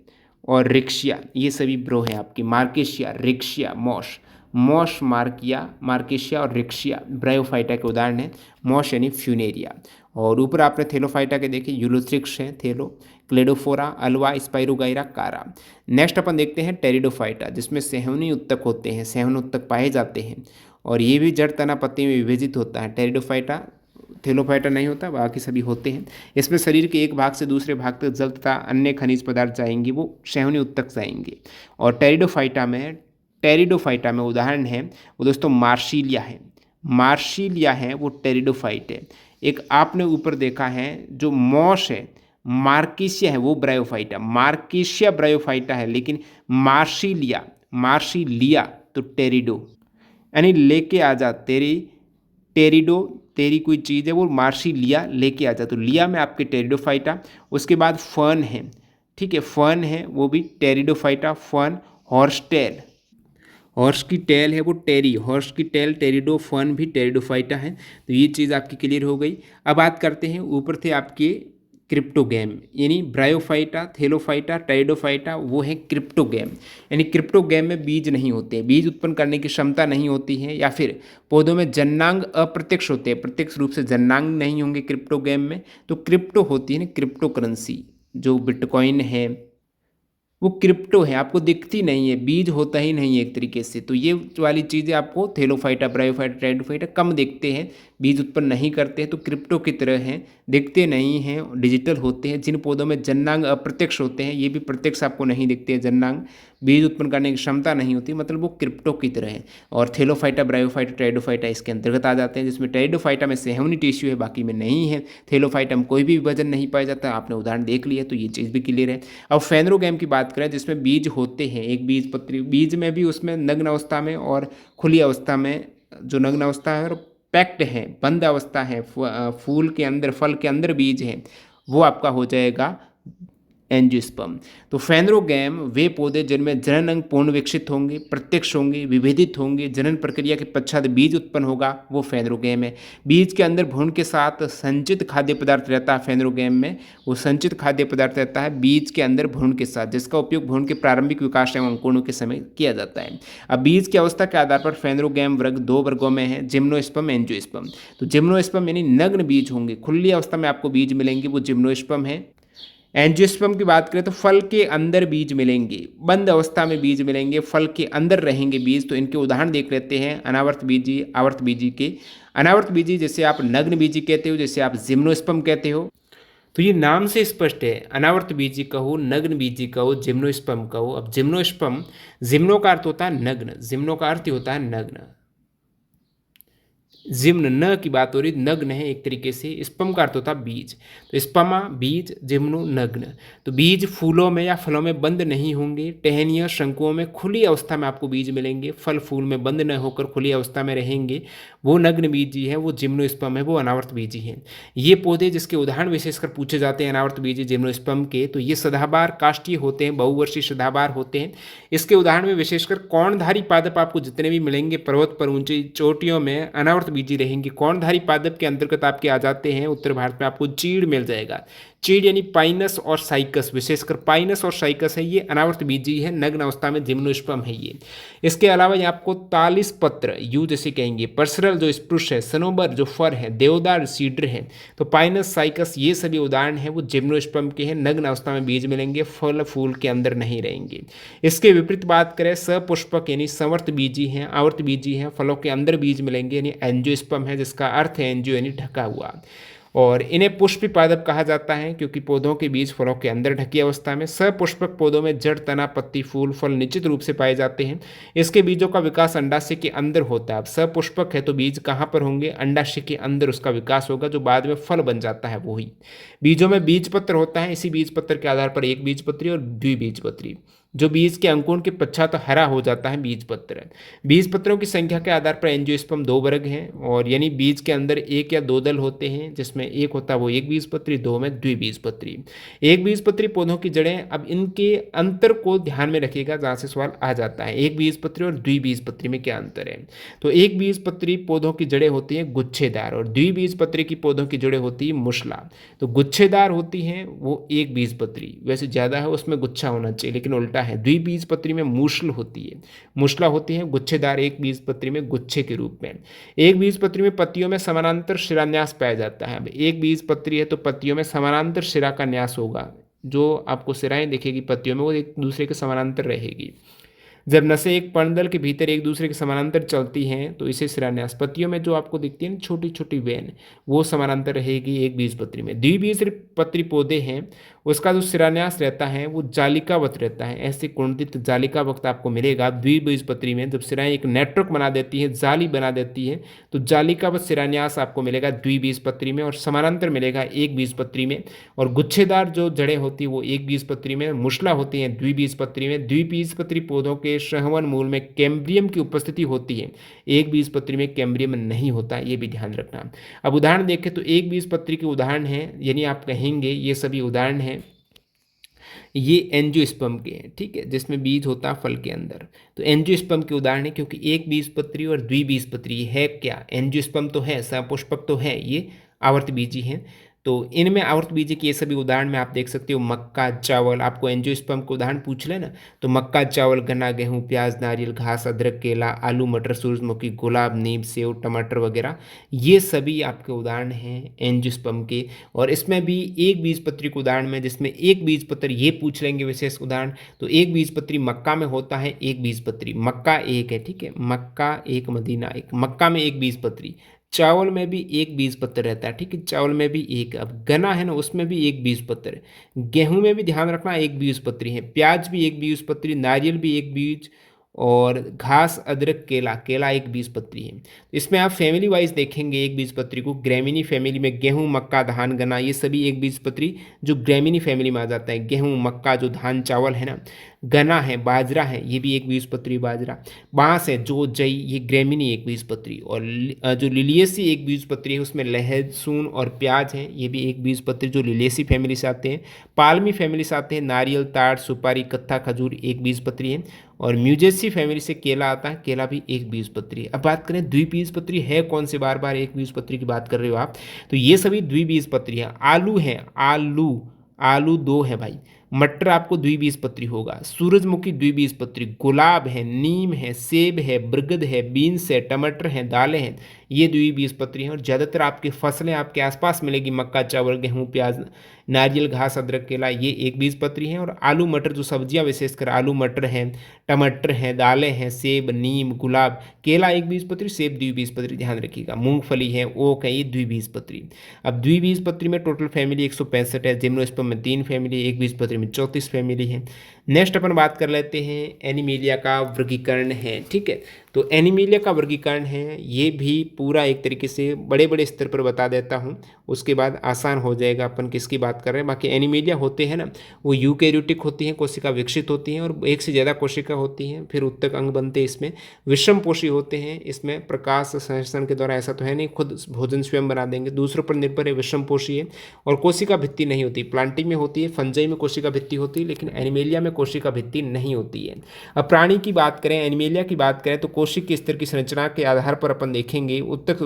और रिक्शिया, ये सभी ब्रो हैं आपकी। मार्केशिया, रिक्शिया, मॉश, मॉश, मार्किया, मार्केशिया और रिक्शिया ब्रायोफाइटा के उदाहरण हैं। मॉश यानी फ्यूनेरिया। और ऊपर आपने थेलोफाइटा के देखे, यूलोथ्रिक्स है, थेलो, क्लेडोफोरा, अल्वा, स्पाइरोगाइरा, कारा। नेक्स्ट अपन देखते हैं टेरिडोफाइटा, जिसमें सेहवनी उत्तक होते हैं, सेहवन उत्तक पाए जाते हैं, और ये भी जड़ तना पत्ती में विभाजित होता है। टेरिडोफाइटा, थेलोफाइटा नहीं होता, बाकी सभी होते हैं। इसमें शरीर के एक भाग से दूसरे भाग तक जल तथा अन्य खनिज पदार्थ जाएंगे, वो सेहवनी उत्तक जाएंगे। और टेरिडोफाइटा में उदाहरण है वो दोस्तों मार्शीलिया है, मार्शीलिया है वो टेरिडोफाइट है। एक आपने ऊपर देखा है जो मॉश है, मार्किशिया है, वो ब्रायोफाइटा, मार्किशिया ब्रायोफाइटा है, लेकिन मार्शीलिया, मार्शीलिया तो टेरिडो, यानी लेके आ जा तेरी, टेरिडो तेरी कोई चीज़ है वो मार्शीलिया लेके आ जा, तो लिया में आपके टेरिडोफाइटा। उसके बाद फर्न है, ठीक है, फर्न है वो भी टेरिडोफाइटा, फर्न। हॉर्सटेल, हॉर्स की टेल है वो टेरी, हॉर्स की टेल टेरिडो, फर्न भी टेरिडोफाइटा है। तो ये चीज़ आपकी क्लियर हो गई। अब बात करते हैं, ऊपर थे आपके क्रिप्टोगैम, यानी ब्रायोफाइटा, थेलोफाइटा, टेरिडोफाइटा, वो है क्रिप्टोगैम। यानी क्रिप्टोगैम में बीज नहीं होते, बीज उत्पन्न करने की क्षमता नहीं होती है, या फिर पौधों में जन्नांग अप्रत्यक्ष होते हैं, प्रत्यक्ष रूप से जन्नांग नहीं होंगे क्रिप्टोगैम में। तो क्रिप्टो होती है ना क्रिप्टो करेंसी, जो बिटकॉइन है वो क्रिप्टो है, आपको दिखती नहीं है, बीज होता ही नहीं है एक तरीके से। तो ये वाली चीज़ें आपको थेलोफाइटा, ब्रायोफाइटा, टेरिडोफाइटा कम दिखते हैं, बीज उत्पन्न नहीं करते हैं, तो क्रिप्टो की तरह हैं, दिखते नहीं हैं, डिजिटल होते हैं। जिन पौधों में जन्नांग अप्रत्यक्ष होते हैं, ये भी प्रत्यक्ष आपको नहीं दिखते हैं जन्नांग, बीज उत्पन्न करने की क्षमता नहीं होती, मतलब वो क्रिप्टो की तरह है। और थेलोफाइटा, ब्रायोफाइटा, टेरिडोफाइटा इसके अंतर्गत आ जाते हैं, जिसमें टेरिडोफाइटा में सेहवनी टिश्यू है, बाकी में नहीं है। थेलोफाइटा में कोई भी विभाजन नहीं पाया जाता, आपने उदाहरण देख लिया, तो ये चीज़ भी क्लियर है। अब फेनरोगैम की बात करें, जिसमें बीज होते हैं, एक बीज पत्री, बीज में भी उसमें नग्न अवस्था में और खुली अवस्था में, जो नग्न अवस्था है और पैक्ड है, बंद अवस्था है, फूल के अंदर, फल के अंदर बीज है, वो आपका हो जाएगा एंजियोस्पर्म। तो फेनरोगैम वे पौधे जिनमें जनन अंग पूर्ण विकसित होंगे, प्रत्यक्ष होंगे, विभेदित होंगे, जनन प्रक्रिया के पश्चात बीज उत्पन्न होगा, वो फेनरोगैम है। बीज के अंदर भ्रूण के साथ संचित खाद्य पदार्थ रहता है फेनरोगैम में, वो संचित खाद्य पदार्थ रहता है बीज के अंदर भ्रूण के साथ, जिसका उपयोग भ्रूण के प्रारंभिक विकास एवं अंकुरण के समय किया जाता है। अब बीज की अवस्था के आधार पर फेनरोगैम वर्ग दो वर्गों में है, जिम्नोस्पर्म, एंजियोस्पर्म। तो जिम्नोस्पर्म यानी नग्न बीज होंगे, खुली अवस्था में आपको बीज मिलेंगे, वो जिम्नोस्पर्म है। एंजियोस्पर्म की बात करें तो फल के अंदर बीज मिलेंगे, बंद अवस्था में बीज मिलेंगे, फल के अंदर रहेंगे बीज। तो इनके उदाहरण देख लेते हैं, अनावर्त बीजी, आवर्त बीजी के। अनावर्त बीजी जैसे आप नग्न बीजी कहते हो, जैसे आप जिम्नोस्पर्म कहते हो। तो ये नाम से स्पष्ट है, अनावर्त बीजी कहो, नग्न बीजी कहो, जिम्नोस्पर्म कहो। अब जिम्नोस्पर्म, जिम्नो का अर्थ होता है नग्न, जिम्नो का अर्थ ही होता है नग्न। जिम्न न की बात हो रही, नग्न है एक तरीके से। स्पम का अर्थ होता है बीज, तो स्पमा बीज, जिम्नु नग्न। तो बीज फूलों में या फलों में बंद नहीं होंगे, टहनियों शंकुओं में खुली अवस्था में आपको बीज मिलेंगे, फल फूल में बंद न होकर खुली अवस्था में रहेंगे, वो नग्न बीजी है, वो जिम्नोस्पर्म है, वो अनावर्त बीजी है। ये पौधे जिसके उदाहरण विशेषकर पूछे जाते हैं अनावर्त बीजी जिम्नोस्पर्म के, तो ये सदाबहार काष्ठीय होते हैं, बहुवर्षीय सदाबहार होते हैं। इसके उदाहरण में विशेषकर कौणधारी पादप आपको जितने भी मिलेंगे पर्वत पर ऊंची चोटियों में, अनावर्त बीजी रहेंगी। कौणधारी पादप के अंतर्गत आपके आ जाते हैं उत्तर भारत में आपको चीड़ मिल जाएगा। चीड़ यानी पाइनस और साइकस, विशेषकर पाइनस और साइकस है, ये अनावर्त बीजी है, नग्न अवस्था में जिम्नोस्पर्म है ये। इसके अलावा ये आपको तालिस पत्र, यू जैसे कहेंगे, परसरल जो स्प्रूस है, सनोबर जो फर है, देवदार सीडर है, तो पाइनस, साइकस ये सभी उदाहरण हैं, वो जिम्नोस्पर्म के हैं, नग्न अवस्था में बीज मिलेंगे, फल फूल के अंदर नहीं रहेंगे। इसके विपरीत बात करें, सपुष्पक यानी संवर्त बीजी हैं, आवर्त बीजी हैं, फलों के अंदर बीज मिलेंगे, यानी एंजियोस्पर्म है, जिसका अर्थ है एंजियो यानी ढका हुआ। और इन्हें पुष्पी पादप कहा जाता है क्योंकि पौधों के बीज फलों के अंदर ढकी अवस्था में। सपुष्पक पौधों में जड़, तना, पत्ती, फूल, फल निश्चित रूप से पाए जाते हैं। इसके बीजों का विकास अंडाशय के अंदर होता है। अब सपुष्पक है तो बीज कहाँ पर होंगे, अंडाशय के अंदर उसका विकास होगा, जो बाद में फल बन जाता है वही। बीजों में बीज पत्र होता है, इसी बीज पत्र के आधार पर एक बीजपत्री और द्विबीजपत्री। जो बीज के अंकुरण के पश्चात हरा हो जाता है बीज पत्र। बीज पत्रों की संख्या के आधार पर एंजियोस्पर्म दो वर्ग हैं, और यानी बीज के अंदर एक या दो दल होते हैं, जिसमें एक होता है वो एक बीजपत्री, दो में द्विबीजपत्री। एक बीजपत्री पौधों की जड़ें, अब इनके अंतर को ध्यान में रखिएगा, जहाँ से सवाल आ जाता है, एक बीजपत्री और द्विबीजपत्री में क्या अंतर है। तो एक बीजपत्री पौधों की जड़ें होती हैं गुच्छेदार, और द्विबीजपत्री की पौधों की जड़ें होती है मुशला। तो गुच्छेदार होती हैं वो एक बीजपत्री, वैसे ज़्यादा है उसमें गुच्छा होना चाहिए, लेकिन उल्टा है, द्विबीजपत्री में मूसल होती है, मुशला होती है, गुच्छेदार एक बीजपत्री में गुच्छे के रूप में। एक बीजपत्री में पत्तियों में समानांतर शिरान्यास पाया जाता है। अब एक बीजपत्री है तो पत्तियों में समानांतर शिरा का न्यास होगा, जो आपको शिराएं दिखेगी पत्तियों में वो एक दूसरे के समानांतर रहेगी। जब नसें एक पर्णदल के भीतर एक दूसरे के समानांतर चलती हैं तो इसे शिरान्यास। पत्तियों में जो आपको दिखती है छोटी छोटी वेन, वो समानांतर रहेगी एक बीजपत्री में। द्विबीजपत्री पौधे हैं उसका जो शिरान्यास रहता है वो जालिकावत रहता है, ऐसे कुंडित जालिकावत आपको मिलेगा द्विबीजपत्री में। जब शिराएं एक नेटवर्क बना देती है, जाली बना देती है, तो जालिकावत शिरान्यास आपको मिलेगा द्विबीजपत्री में, और समानांतर मिलेगा एक बीजपत्री में। और गुच्छेदार जो जड़ें होती है वो एक बीजपत्री में, मुशला होती हैं द्विबीजपत्री में। द्विबीजपत्री पौधों के श्रवण मूल में कैम्ब्रियम की उपस्थिति होती है, एक बीजपत्री में कैम्ब्रियम नहीं होता, ये भी ध्यान रखना। अब उदाहरण देखें तो एक बीजपत्री के उदाहरण हैं, यानी आप कहेंगे ये सभी उदाहरण हैं, ये एंजियोस्पर्म के हैं, ठीक है, जिसमें बीज होता है फल के अंदर। तो एंजियोस्पर्म के उदाहरण है, क्योंकि एक बीजपत्री और द्विबीजपत्री है क्या, एंजियोस्पर्म तो है, सपुष्पक तो है, ये आवर्त बीजी हैं। तो इनमें आवर्त बीजी के ये सभी उदाहरण में आप देख सकते हो, मक्का, चावल। आपको एंजियोस्पर्म का उदाहरण पूछ ले ना, तो मक्का, चावल, गन्ना, गेहूं, प्याज, नारियल, घास, अदरक, केला, आलू, मटर, सूरजमुखी, गुलाब, नीम, सेव, टमाटर वगैरह, ये सभी आपके उदाहरण हैं एंजियोस्पर्म के। और इसमें भी एक बीजपत्री के उदाहरण में, जिसमें एक बीजपत्री ये पूछ लेंगे विशेष उदाहरण, तो एक बीजपत्री मक्का में होता है, एक बीजपत्री, मक्का एक है, ठीक है, मक्का एक, मदीना एक, मक्का में एक बीजपत्री। चावल में भी एक बीजपत्र रहता है, ठीक है, चावल में भी एक। अब गन्ना है ना, उसमें भी एक बीजपत्र। गेहूं में भी ध्यान रखना एक बीजपत्री है, प्याज भी एक बीजपत्री, नारियल भी एक बीज, और घास, अदरक, केला, केला एक बीजपत्री है। इसमें आप फैमिली वाइज देखेंगे एक बीजपत्री को, ग्रामीणी फैमिली में गेहूं, मक्का, धान, गन्ना, ये सभी एक बीजपत्री जो ग्रामीणी फैमिली में आ जाता है। गेहूं, मक्का जो धान चावल है ना, गन्ना है, बाजरा है, ये भी एक बीजपत्री बाजरा, बांस है, जो जई, ये ग्रामीणी एक बीजपत्री। और जो लिलियेसी एक बीजपत्री है उसमें लहसुन और प्याज है, ये भी एक बीजपत्री जो लिलियेसी फैमिली से आते हैं। पालमी फैमिली से आते हैं नारियल, ताड़, सुपारी, कत्था, खजूर, एक बीजपत्री है। और म्यूजेसी फैमिली से केला आता है, केला भी एक बीजपत्री है। अब बात करें द्विबीजपत्री है कौन से, बार बार एक बीजपत्री की बात कर रहे हो आप, तो ये सभी द्विबीजपत्री हैं। आलू है, आलू, आलू दो है भाई। मटर आपको द्विबीजपत्री होगा। सूरजमुखी द्विबीजपत्री। गुलाब है, नीम है, सेब है, बरगद है, बीन्स है, टमाटर है, दालें हैं, ये द्विबीजपत्री हैं। और ज़्यादातर आपकी फसलें आपके आसपास मिलेगी, मक्का, चावल, गेहूँ, प्याज, नारियल, घास, अदरक, केला, ये एक बीजपत्री हैं। और आलू मटर जो सब्जियां विशेषकर आलू मटर हैं, टमाटर हैं, दालें हैं, सेब, नीम, गुलाब, केला एक बीजपत्री, सेब द्विबीजपत्री, ध्यान रखिएगा। मूंगफली है, ओक है, ये द्विबीजपत्री। अब द्विबीजपत्री में टोटल फैमिली 165 है। जिम्नोस्पर्म में 3 फैमिली, एक बीजपत्री में 34 फैमिली है। नेक्स्ट अपन बात कर लेते हैं एनिमीलिया का वर्गीकरण है, ठीक है। तो एनिमीलिया का वर्गीकरण है, ये भी पूरा एक तरीके से बड़े बड़े स्तर पर बता देता हूँ, उसके बाद आसान हो जाएगा अपन किसकी बात कर रहे हैं। बाकी एनिमीलिया होते हैं ना, वो यूकैरियोटिक होती हैं, कोशिका विकसित होती हैं और एक से ज़्यादा कोशिका होती हैं, फिर उत्तक अंग बनते हैं। इसमें विषमपोषी होते हैं, इसमें प्रकाश संश्लेषण के द्वारा ऐसा तो है नहीं खुद भोजन स्वयं बना देंगे, दूसरों पर निर्भर है, विषमपोषी है। और कोशिका भित्ति नहीं होती, प्लांटिंग में होती है, फंजाई में कोशिका भित्ति होती है, लेकिन एनिमेलिया में कोशिका भित्ति नहीं होती है। अब प्राणी की बात करें, एनिमेलिया की बात करें, तो कोशिक के स्तर की संरचना के आधार पर अपन देखेंगे, उत्तक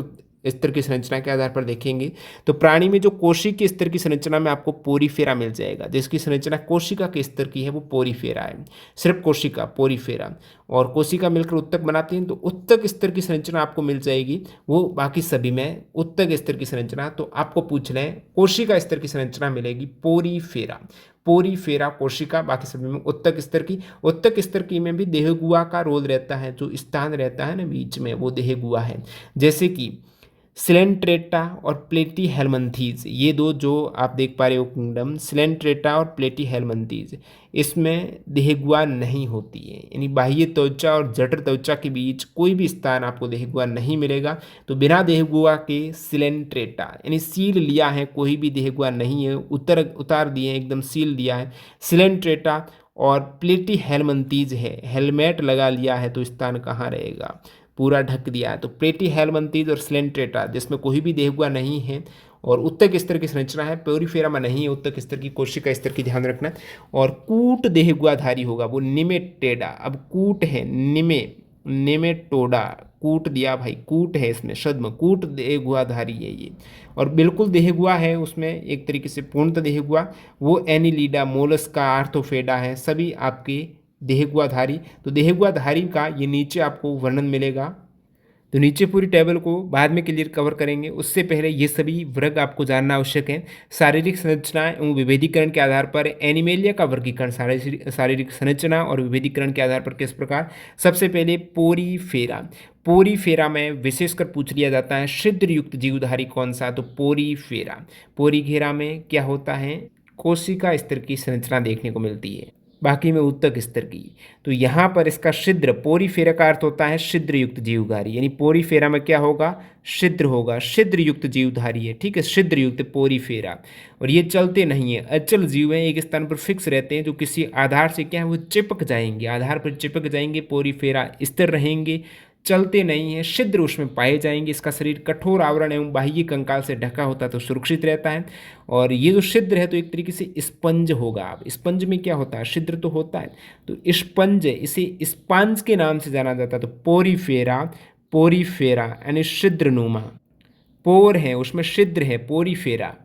स्तर की संरचना के आधार पर देखेंगे, तो प्राणी में जो कोशिक के स्तर की संरचना में आपको पोरीफेरा मिल जाएगा, जिसकी संरचना कोशिका के स्तर की है, वो पोरीफेरा है। सिर्फ कोशिका, पोरीफेरा और कोशिका मिलकर उत्तक बनाती हैं, तो उत्तक स्तर की संरचना आपको मिल जाएगी। वो बाकी सभी में उत्तक स्तर की संरचना, तो आपको पूछ रहे हैं कोशिका स्तर की संरचना मिलेगी पोरीफेरा। पोरीफेरा कोशिका, बाकी सभी में उत्तक स्तर की। उत्तक स्तर की में भी देहगुआ का रोल रहता है, जो स्थान रहता है ना बीच में, वो देहगुआ है। जैसे कि सिलेंट्रेटा और प्लेटी हेलमंथीज, ये दो जो आप देख पा रहे हो किंगडम, सिलेंट्रेटा और प्लेटी हेलमंथीज, इसमें देहगुआ नहीं होती है, यानी बाह्य त्वचा और जठर त्वचा के बीच कोई भी स्थान आपको देहगुआ नहीं मिलेगा। तो बिना देहगुआ के सिलेंट्रेटा, यानी सील लिया है, कोई भी देहगुआ नहीं है, उतार दिए हैं, एकदम सील दिया है सिलेंट्रेटा। और प्लेटी हेलमंथीज है, हेलमेट लगा लिया है, तो स्थान कहाँ रहेगा, पूरा ढक दिया है। तो प्लेटी हेलमंथीज और सिलेंट्रेटा, जिसमें कोई भी देहगुआ नहीं है और उत्तक स्तर की संरचना है, पोरीफेरा में नहीं है उत्तक स्तर की, कोशिका स्तर की ध्यान रखना। और कूट देहगुआधारी होगा, वो निमेटेडा। अब कूट है, निमेटोडा, कूट दिया भाई, कूट है इसमें छद्म, कूट देहगुआधारी है ये। और बिल्कुल देहगुआ है उसमें एक तरीके से पूर्णतः देहगुआ, वो एनिलीडा, मोलस्का, आर्थोफेडा है, सभी आपके देहगुआधारी। तो देहगुआधारी का ये नीचे आपको वर्णन मिलेगा, तो नीचे पूरी टेबल को बाद में क्लियर कवर करेंगे, उससे पहले ये सभी वर्ग आपको जानना आवश्यक है। शारीरिक संरचना एवं विभेदीकरण के आधार पर एनिमेलिया का वर्गीकरण शारीरिक संरचना और विभेदीकरण के आधार पर किस प्रकार। सबसे पहले पोरीफेरा, पोरीफेरा में विशेषकर पूछ लिया जाता है छिद्र युक्त जीवधारी कौन सा, तो पोरीफेरा। पोरीफेरा में क्या होता है, कोशिका स्तर की संरचना देखने को मिलती है, बाकी में उत्तक स्तर की। तो यहाँ पर इसका छिद्र, पोरीफेरा का अर्थ होता है छिद्र युक्त जीवधारी, यानी पोरीफेरा में क्या होगा, छिद्र होगा, छिद्र युक्त जीवधारी है, ठीक है, छिद्र युक्त पोरीफेरा। और ये चलते नहीं है, अचल जीव हैं, एक स्थान पर फिक्स रहते हैं, जो किसी आधार से क्या है वो चिपक जाएंगे, आधार पर चिपक जाएंगे, पोरीफेरा स्थिर रहेंगे, चलते नहीं हैं, छिद्र उसमें पाए जाएंगे। इसका शरीर कठोर आवरण एवं बाह्य कंकाल से ढका होता है, तो सुरक्षित रहता है। और ये जो छिद्र है तो एक तरीके से स्पंज होगा। अब स्पंज में क्या होता है, छिद्र तो होता है, तो स्पंज, इसे स्पंज के नाम से जाना जाता है। तो पोरीफेरा, पोरीफेरा यानी छिद्रनुमा, पोर है उसमें छिद्र है, पोरीफेरा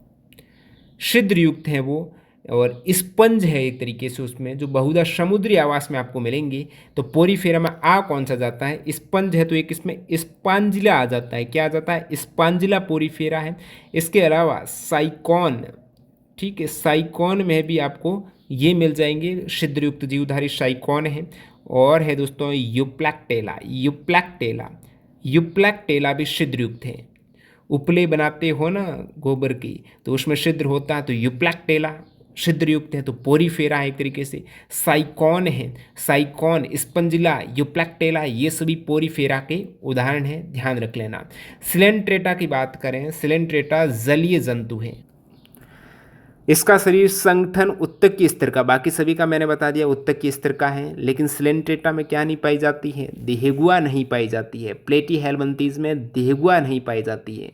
छिद्र युक्त है वो। और स्पंज है एक तरीके से उसमें, जो बहुधा समुद्री आवास में आपको मिलेंगे। तो पोरीफेरा में आ कौन सा जाता है, स्पंज है, तो एक इसमें स्पांजिला आ जाता है, क्या आ जाता है, स्पांजिला पोरीफेरा है। इसके अलावा साइकॉन, ठीक है, साइकॉन में भी आपको ये मिल जाएंगे, छिद्रयुक्त जीवधारी साइकॉन है। और है दोस्तों यूप्लैक्टेला, यूप्लैक्टेला, यूप्लैक्टेला भी छिद्रयुक्त है। उपले बनाते हो ना गोबर की, तो उसमें छिद्र होता है, तो यूप्लैक्टेला छिद्रयुक्त है तो पोरीफेरा है एक तरीके से। साइकॉन है, साइकॉन, स्पंजिला, यूप्लेक्टेला, ये सभी पोरीफेरा के उदाहरण हैं, ध्यान रख लेना। सिलेंट्रेटा की बात करें, सिलेंट्रेटा जलीय जंतु है। इसका शरीर संगठन उत्तक स्तर का, बाकी सभी का मैंने बता दिया उत्तक स्तर का है, लेकिन सिलेंट्रेटा में क्या नहीं पाई जाती है, देहगुआ नहीं पाई जाती है। प्लेटीहेल्मिंथीज में देहगुआ नहीं पाई जाती है।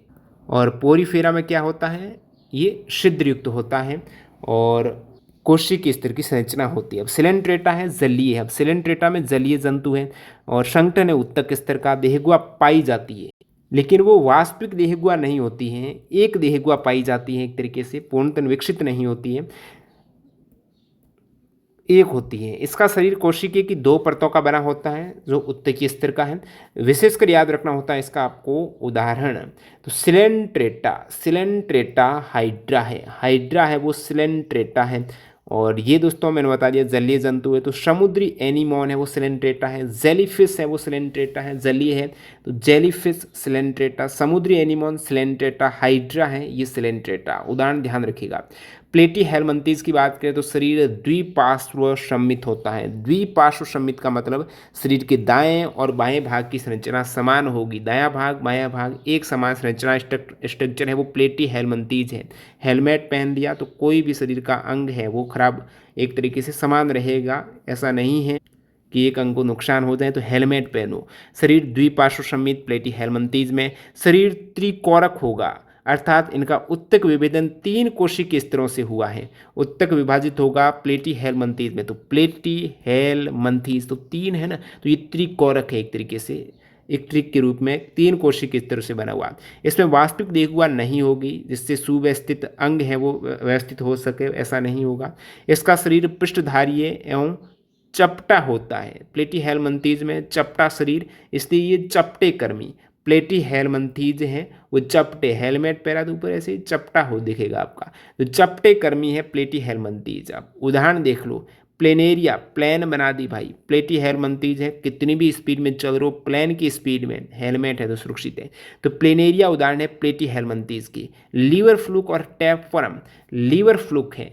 और पोरीफेरा में क्या होता है, ये छिद्रयुक्त होता है और कोशिकी स्तर की संरचना होती है। अब सिलेंट्रेटा है जलीय है, अब सिलेंट्रेटा में जलीय जंतु है और संगठन है उत्तक स्तर का, देहगुआ पाई जाती है, लेकिन वो वास्तविक देहगुआ नहीं होती हैं, एक देहगुआ पाई जाती है, एक तरीके से पूर्णतः विकसित नहीं होती है, एक होती है। इसका शरीर कोशिकीय की 2 परतों का बना होता है जो उत्तकीय स्तर का है। विशेषकर याद रखना होता है इसका आपको उदाहरण। तो सिलेंट्रेटा, सिलेंट्रेटा हाइड्रा है, हाइड्रा है वो सिलेंट्रेटा है। और ये दोस्तों मैंने बता दिया जलीय जंतु है। तो समुद्री एनीमोन है वो सिलेंट्रेटा है, जेलीफिश है वो सिलेंट्रेटा है, जलीय है तो जेलीफिश सिलेंट्रेटा, समुद्री एनीमोन सिलेंट्रेटा, हाइड्रा है ये सिलेंट्रेटा। उदाहरण ध्यान रखिएगा। प्लेटीहेल्मिंथीज की बात करें तो शरीर द्विपार्श्व सम्मित होता है। द्विपार्श्व सम्मित का मतलब शरीर के दाएं और बाएं भाग की संरचना समान होगी, दायां भाग बायां भाग एक समान संरचना स्ट्रक्चर है वो प्लेटीहेल्मिंथीज है। हेलमेट पहन दिया तो कोई भी शरीर का अंग है वो खराब एक तरीके से समान रहेगा, ऐसा नहीं है कि एक अंग को नुकसान हो जाए तो हेलमेट पहनो। शरीर द्विपार्श्व सम्मित प्लेटीहेल्मिंथीज में शरीर त्रिकोरक होगा, अर्थात इनका उत्तक विभेदन 3 कोशिकीय स्तरों से हुआ है। उत्तक विभाजित होगा प्लेटीहेल्मिंथीज में, तो प्लेटीहेल्मिंथीज तो 3 है ना, तो ये त्रिकोरक है एक तरीके से, एक ट्रिक के रूप में 3 कोशिकीय स्तर से बना हुआ। इसमें वास्तविक देहगुआ नहीं होगी जिससे सुव्यवस्थित अंग है वो व्यवस्थित हो सके, ऐसा नहीं होगा। इसका शरीर पृष्ठधारीय एवं चपटा होता है। प्लेटीहेल्मिंथीज में चपटा शरीर, इसलिए ये चपटे कर्मी प्लेटीहेल्मिंथीज हैं वो चपटे, हेलमेट पहना तो ऊपर ऐसे ही चपटा हो दिखेगा आपका, तो चपटे कर्मी है प्लेटीहेल्मिंथीज। आप उदाहरण देख लो, प्लेनेरिया, प्लेन बना दी भाई, प्लेटीहेल्मिंथीज है, कितनी भी स्पीड में चल रहे हो प्लेन की स्पीड में, हेलमेट है तो सुरक्षित है। तो प्लेनेरिया उदाहरण है प्लेटीहेल्मिंथीज की। लीवर फ्लूक और टैपवर्म, लीवर फ्लूक है,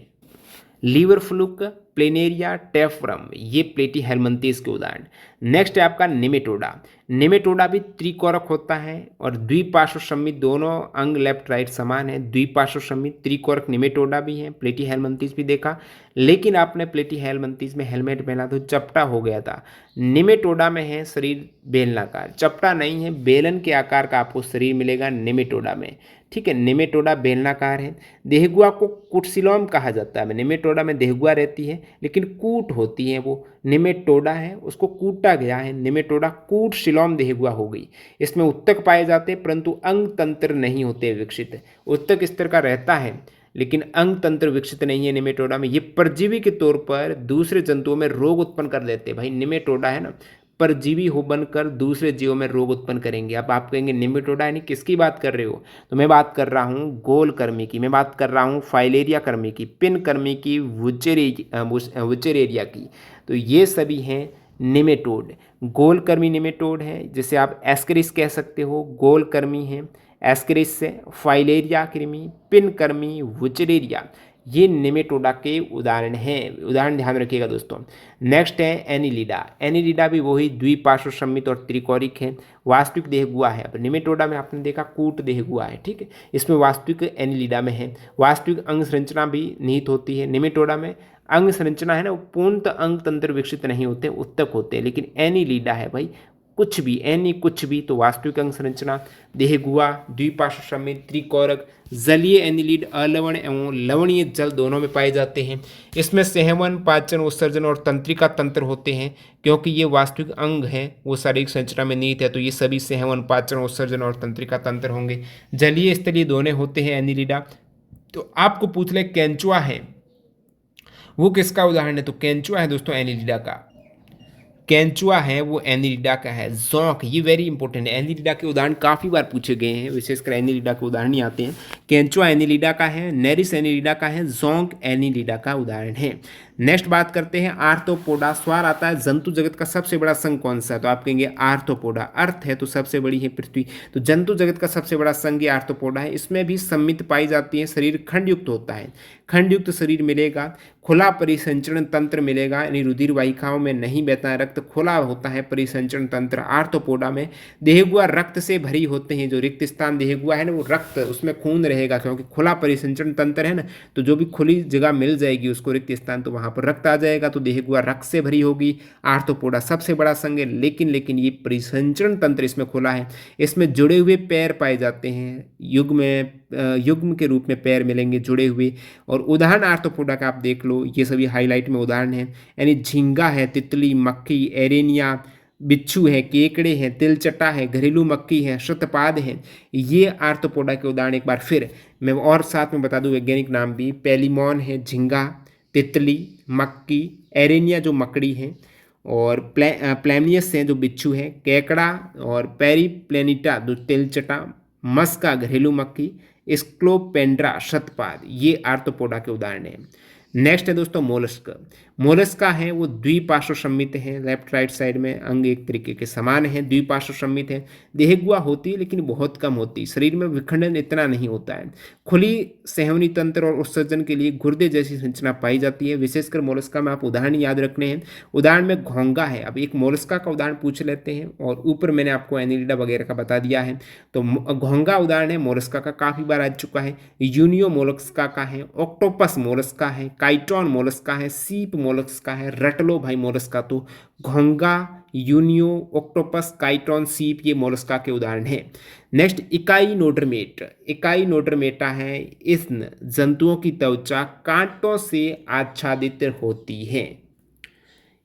लीवर फ्लूक, प्लेनेरिया, टैपवर्म, ये प्लेटीहेल्मिंथीज के उदाहरण। नेक्स्ट है आपका निमेटोडा। निमेटोडा भी त्रिकोरक होता है और द्विपार्श्व सम्मित, दोनों अंग लेफ्ट राइट समान है, द्विपार्श्व सम्मित त्रिकोरक निमेटोडा भी है। प्लेटीहेल्मिंथीज भी देखा, लेकिन आपने प्लेटीहेल्मिंथीज में हेलमेट पहना तो चपटा हो गया था। निमेटोडा में है शरीर बेलनाकार, चपटा नहीं है, बेलन के आकार का आपको शरीर मिलेगा निमेटोडा में, ठीक है। निमेटोडा बेलनाकार है। देहगुआ को कूटसिलोम कहा जाता है। निमेटोडा में देहगुआ रहती है लेकिन कूट होती है, वो निमेटोडा है उसको कूटा गया है, निमेटोडा कूटसिलोम देहगुआ हो गई। इसमें उत्तक पाए जाते हैं परंतु अंग तंत्र नहीं होते विकसित, उत्तक स्तर का रहता है लेकिन अंग तंत्र विकसित नहीं है निमेटोडा में। ये परजीवी के तौर पर दूसरे जंतुओं में रोग उत्पन्न कर देते हैं। भाई निमेटोडा है ना, परजीवी हो बनकर दूसरे जीवों में रोग उत्पन्न करेंगे। अब आप कहेंगे निमेटोडा यानी किसकी बात कर रहे हो, तो मैं बात कर रहा हूँ गोल कर्मी की, मैं बात कर रहा हूँ फाइलेरिया कर्मी की, पिन कर्मी की, वुचेरेरिया की। तो ये सभी हैं निमेटोड। गोल कर्मी निमेटोड है, जिसे आप एस्केरिस कह सकते हो, गोल कर्मी है एस्केरिस से, फाइलेरिया कृमि, पिन कर्मी, वुचेरेरिया, ये निमेटोडा के उदाहरण हैं। उदाहरण ध्यान रखिएगा दोस्तों। नेक्स्ट है एनिलिडा। एनिलिडा भी वही द्विपार्श्व सम्मित और त्रिकोरिक है, वास्तविक देहगुआ है। अब निमेटोडा में आपने देखा कूट देहगुआ है, ठीक है, इसमें वास्तविक एनिलिडा में है। वास्तविक अंग संरचना भी निहित होती है। निमेटोडा में अंग संरचना है ना, पूर्णतः अंग तंत्र विकसित नहीं होते, उत्तक होते हैं। लेकिन एनिलिडा है भाई कुछ भी, एनी कुछ भी, तो वास्तविक अंग संरचना देहगुआ, द्विपार्श्व सम्मित, त्रिकोरक, जलीय एनिलिड अलवण एवं लवणीय जल दोनों में पाए जाते हैं। इसमें सेवन, पाचन, उत्सर्जन और तंत्रिका तंत्र होते हैं। क्योंकि ये वास्तविक अंग है वो शारीरिक संरचना में निहित है, तो ये सभी सेवन, पाचन, उत्सर्जन और तंत्रिका तंत्र होंगे। जलीय स्थलीय दोनों होते हैं एनिलिडा। तो आपको पूछ ले केंचुआ है वो किसका उदाहरण है, तो केंचुआ है दोस्तों एनिलिडा का। केंचुआ है वो एनिलिडा का है। जोंक, ये वेरी इंपॉर्टेंट है, एनिलिडा के उदाहरण काफ़ी बार पूछे गए हैं, विशेषकर एनिलिडा के उदाहरण ही आते हैं। केंचुआ एनिलिडा का है, नेरिस एनिलिडा का है, जोंक एनिलिडा का उदाहरण है। नेक्स्ट बात करते हैं आर्थ्रोपोडा। सवाल आता है जंतु जगत का सबसे बड़ा संघ कौन सा है, तो आप कहेंगे आर्थ्रोपोडा। अर्थ है तो सबसे बड़ी है पृथ्वी, तो जंतु जगत का सबसे बड़ा संघ ये आर्थ्रोपोडा है। इसमें भी सम्मित पाई जाती है, शरीर खंडयुक्त होता है, खंडयुक्त शरीर मिलेगा, खुला परिसंचरण तंत्र मिलेगा, यानी रुधिर वाहिकाओं में नहीं बहता है रक्त, खुला होता है परिसंचरण तंत्र आर्थ्रोपोडा में। देहगुआ रक्त से भरी होते हैं, जो रिक्त स्थान देहगुआ है ना वो रक्त, उसमें खून रहेगा क्योंकि खुला परिसंचरण तंत्र है ना, तो जो भी खुली जगह मिल जाएगी उसको रिक्त स्थान, तो वहाँ पर रक्त आ जाएगा, तो देहगुआ रक्त से भरी होगी। आर्थ्रोपोडा सबसे बड़ा संघ है, लेकिन ये परिसंचरण तंत्र इसमें खुला है। इसमें जुड़े हुए पैर पाए जाते हैं, युग्म के रूप में पैर मिलेंगे जुड़े हुए। और उदाहरण आर्थ्रोपोडा का आप देख लो, ये सभी हाईलाइट में उदाहरण हैं, यानी झींगा है, तितली, मक्खी, एरेनिया, बिच्छू है, केकड़े हैं, तिलचटा है, घरेलू मक्खी है, शतपाद है। ये आर्थ्रोपोडा के उदाहरण एक बार फिर मैं और साथ में बता दूं वैज्ञानिक नाम भी, पेलिमॉन है झींगा, तितली, मक्खी, एरेनिया जो मकड़ी है, और प्लेनियस है जो बिच्छू है, केकड़ा, और पेरीप्लेनिटा जो तिलचटा, मस्का घरेलू मक्खी, स्क्लोपेंड्रा शतपाद, ये आर्थ्रोपोडा के उदाहरण हैं। नेक्स्ट है दोस्तों मोलस्क। मोलस्का है वो द्विपार्श्व सम्मित है, लेफ्ट राइट साइड में अंग एक तरीके के समान है, द्विपार्श्व सम्मित है। देहगुआ होती है लेकिन बहुत कम होती है, शरीर में विखंडन इतना नहीं होता है। खुली संवहनी तंत्र और उत्सर्जन के लिए गुर्दे जैसी संरचना पाई जाती है। विशेषकर मोलस्का में आप उदाहरण याद रखने हैं। उदाहरण में घोंगा है, अब एक मोलस्का का उदाहरण पूछ लेते हैं, और ऊपर मैंने आपको एनिलिडा वगैरह का बता दिया है। तो घोंगा उदाहरण है मोलस्का का, काफ़ी बार आ चुका है। यूनियो मोलस्का का है, ऑक्टोपस मोलस्का है, काइटोन मोलस्का है, सीप मोलस्का है। रट लो भाई मोलस्का, तो घोंगा, यूनियो, ऑक्टोपस, काइटोन, सीप, ये मोलस्का के उदाहरण हैं। नेक्स्ट इकाईनोडर्मेट। इकाईनोडर्मेटा है, इस जंतुओं की त्वचा कांटों से आच्छादित होती है।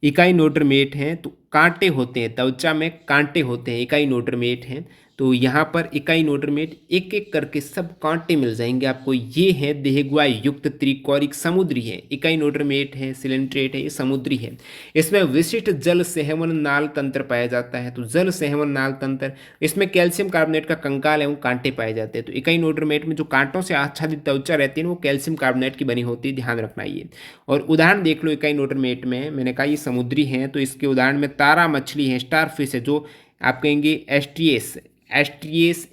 इकाईनोडर्मेट हैं तो कांटे होते हैं, त्वचा में कांटे होते हैं, इकाईनोडर्मेट हैं। तो यहाँ पर इकाईनोडर्मेट एक एक करके सब कांटे मिल जाएंगे आपको। ये है देहगुआ युक्त त्रिकोरिक समुद्री है, इकाईनोडर्मेट है, सिलेंट्रेट है, ये समुद्री है। इसमें विशिष्ट जल संवहन नाल तंत्र पाया जाता है, तो जल संवहन नाल तंत्र, इसमें कैल्शियम कार्बोनेट का कंकाल एवं कांटे पाए जाते हैं। तो इकाईनोडर्मेट में जो कांटों से आच्छादित त्वचा रहती है वो कैल्शियम कार्बोनेट की बनी होती है, ध्यान रखना ये। और उदाहरण देख लो इकाईनोडर्मेट में, मैंने कहा ये समुद्री हैं, तो इसके उदाहरण में तारा मछली है, स्टारफिश है, जो आप कहेंगे एस्ट्रिएस,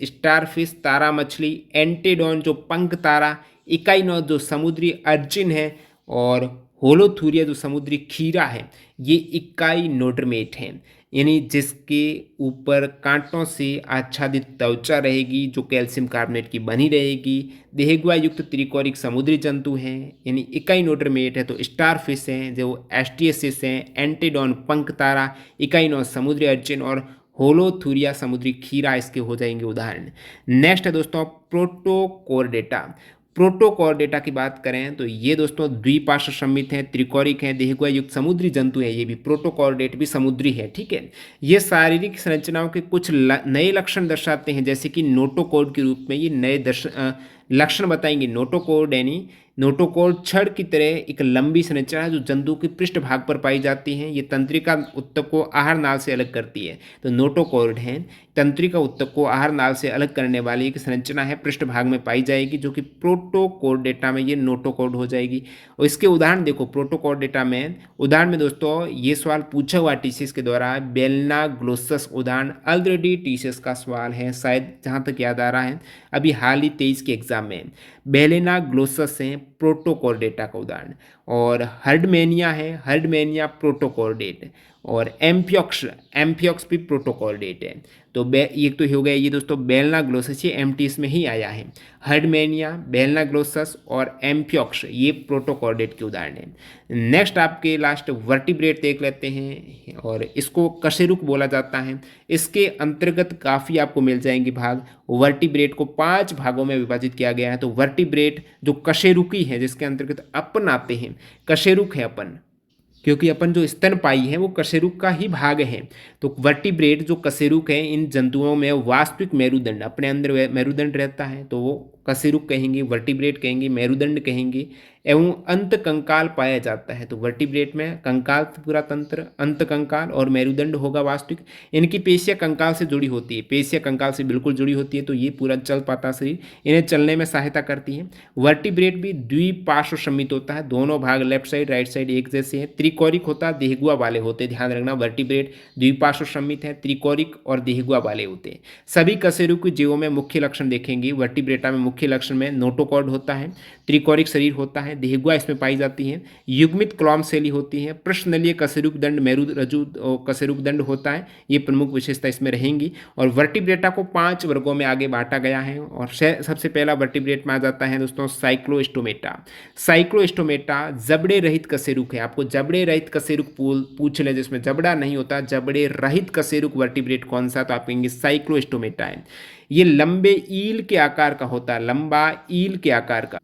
स्टारफिश, तारा मछली, एंटेडोन जो पंख तारा, इकाइनोस जो समुद्री अर्चिन है, और होलोथूरिया जो समुद्री खीरा है, ये इकाइनोडर्मेट हैं, यानी जिसके ऊपर कांटों से आच्छादित त्वचा रहेगी, जो कैल्शियम कार्बोनेट की बनी रहेगी। देहगुआ युक्त त्रिकोरिक समुद्री जंतु हैं, यानी इकाइनोडर्मेट है। तो स्टारफिश हैं, जो एस्ट्रियसिस हैं, एंटेडोन पंख तारा, इकाइनोस समुद्री अर्चिन, और होलोथूरिया समुद्री खीरा इसके हो जाएंगे उदाहरण। नेक्स्ट है दोस्तों प्रोटोकोर्डेटा। प्रोटोकोर्डेटा की बात करें तो ये दोस्तों द्विपार्श्व सम्मित हैं, त्रिकोरिक हैं, देहगुआ युक्त समुद्री जंतु है। ये भी प्रोटोकोर्डेट भी समुद्री है, ठीक है। ये शारीरिक संरचनाओं के कुछ नए लक्षण दर्शाते हैं, जैसे कि नोटोकोड के रूप में ये नए लक्षण बताएंगे। नोटोकोड यानी नोटोकोड छड़ की तरह एक लंबी संरचना है जो जंतु के पृष्ठ भाग पर पाई जाती है। ये तंत्रिका ऊतक को आहार नाल से अलग करती है, तो नोटोकोड है, तंत्रिका ऊतक को आहार नाल से अलग करने वाली एक संरचना है, पृष्ठ भाग में पाई जाएगी, जो कि प्रोटोकोर्डेटा में ये नोटोकोड हो जाएगी। और इसके उदाहरण देखो प्रोटोकोर्डेटा में, उदाहरण में दोस्तों ये सवाल पूछा हुआ टीसीएस के द्वारा, बेलना ग्लोसस उदाहरण ऑलरेडी टीसीएस का सवाल है, शायद जहाँ तक याद आ रहा है अभी हाल ही 23 के एग्जाम में। बेलेना ग्लोसस हैं प्रोटोकोर्डेटा का उदाहरण, और हर्डमेनिया है, हर्डमेनिया प्रोटोकोर्डेट, और एम्फियोक्स भी प्रोटोकोर्डेट है। तो ये तो हो गया ये दोस्तों बेलना ग्लोसस, ये एमटीएस में ही आया है। हर्डमेनिया, बेलना ग्लोसस और एम्फियोक्स ये प्रोटोकोर्डेट के उदाहरण हैं। नेक्स्ट आपके लास्ट वर्टिब्रेट देख लेते हैं, और इसको कशेरुक बोला जाता है। इसके अंतर्गत काफ़ी आपको मिल जाएंगे भाग। वर्टिब्रेट को 5 भागों में विभाजित किया गया है। तो वर्टिब्रेट जो कशेरुकी है, जिसके अंतर्गत अपन आते हैं, कशेरुक है अपन, क्योंकि अपन जो स्तनपायी है वो कशेरुक का ही भाग है। तो वर्टिब्रेट जो कशेरुक है, इन जंतुओं में वास्तविक मेरुदंड, अपने अंदर मेरुदंड रहता है, तो वो कशेरुक कहेंगे, वर्टिब्रेट कहेंगे, मेरुदंड कहेंगे एवं अंत कंकाल पाया जाता है। तो वर्टिब्रेट में कंकाल पूरा तंत्र, अंत कंकाल और मेरुदंड होगा वास्तविक। इनकी पेशियाँ कंकाल से जुड़ी होती है, पेशियाँ कंकाल से बिल्कुल जुड़ी होती है, तो ये पूरा चल पाता शरीर, इन्हें चलने में सहायता करती है। वर्टिब्रेट भी द्विपार्श्व सम्मित होता है, दोनों भाग लेफ्ट साइड राइट साइड एक जैसे हैं। त्रिकोरिक होता है, देहगुआ वाले होते हैं, ध्यान रखना वर्टिब्रेट द्विपार्श्व सम्मित है, त्रिकोरिक और देहगुआ वाले होते हैं। सभी कशेरुकी जीवों में मुख्य लक्षण देखेंगे, वर्टिब्रेटा में मुख्य लक्षण में नोटोकॉर्ड होता है, त्रिकोरिक शरीर होता है, देहगुआ इसमें पाई जाती है, युग्मित क्लॉम शैली होती है, पृष्ठनलीय कशेरुक दंड मेरुरज्जु कशेरुक दंड होता है, ये प्रमुख विशेषता इसमें रहेंगी। और वर्टिब्रेटा को 5 वर्गों में आगे बांटा गया है और सबसे पहला वर्टिब्रेट में आ जाता है दोस्तों साइक्लोस्टोमेटा। साइक्लोस्टोमेटा जबड़े रहित कशेरुक है, आपको जबड़े रहित कशेरुक पूछ ले जिसमें जबड़ा नहीं होता, जबड़े रहित कशेरुक वर्टिब्रेट कौन सा, तो आप कहेंगे साइक्लोस्टोमेटा है। ये लंबे ईल के आकार का होता है, लंबा ईल के आकार का,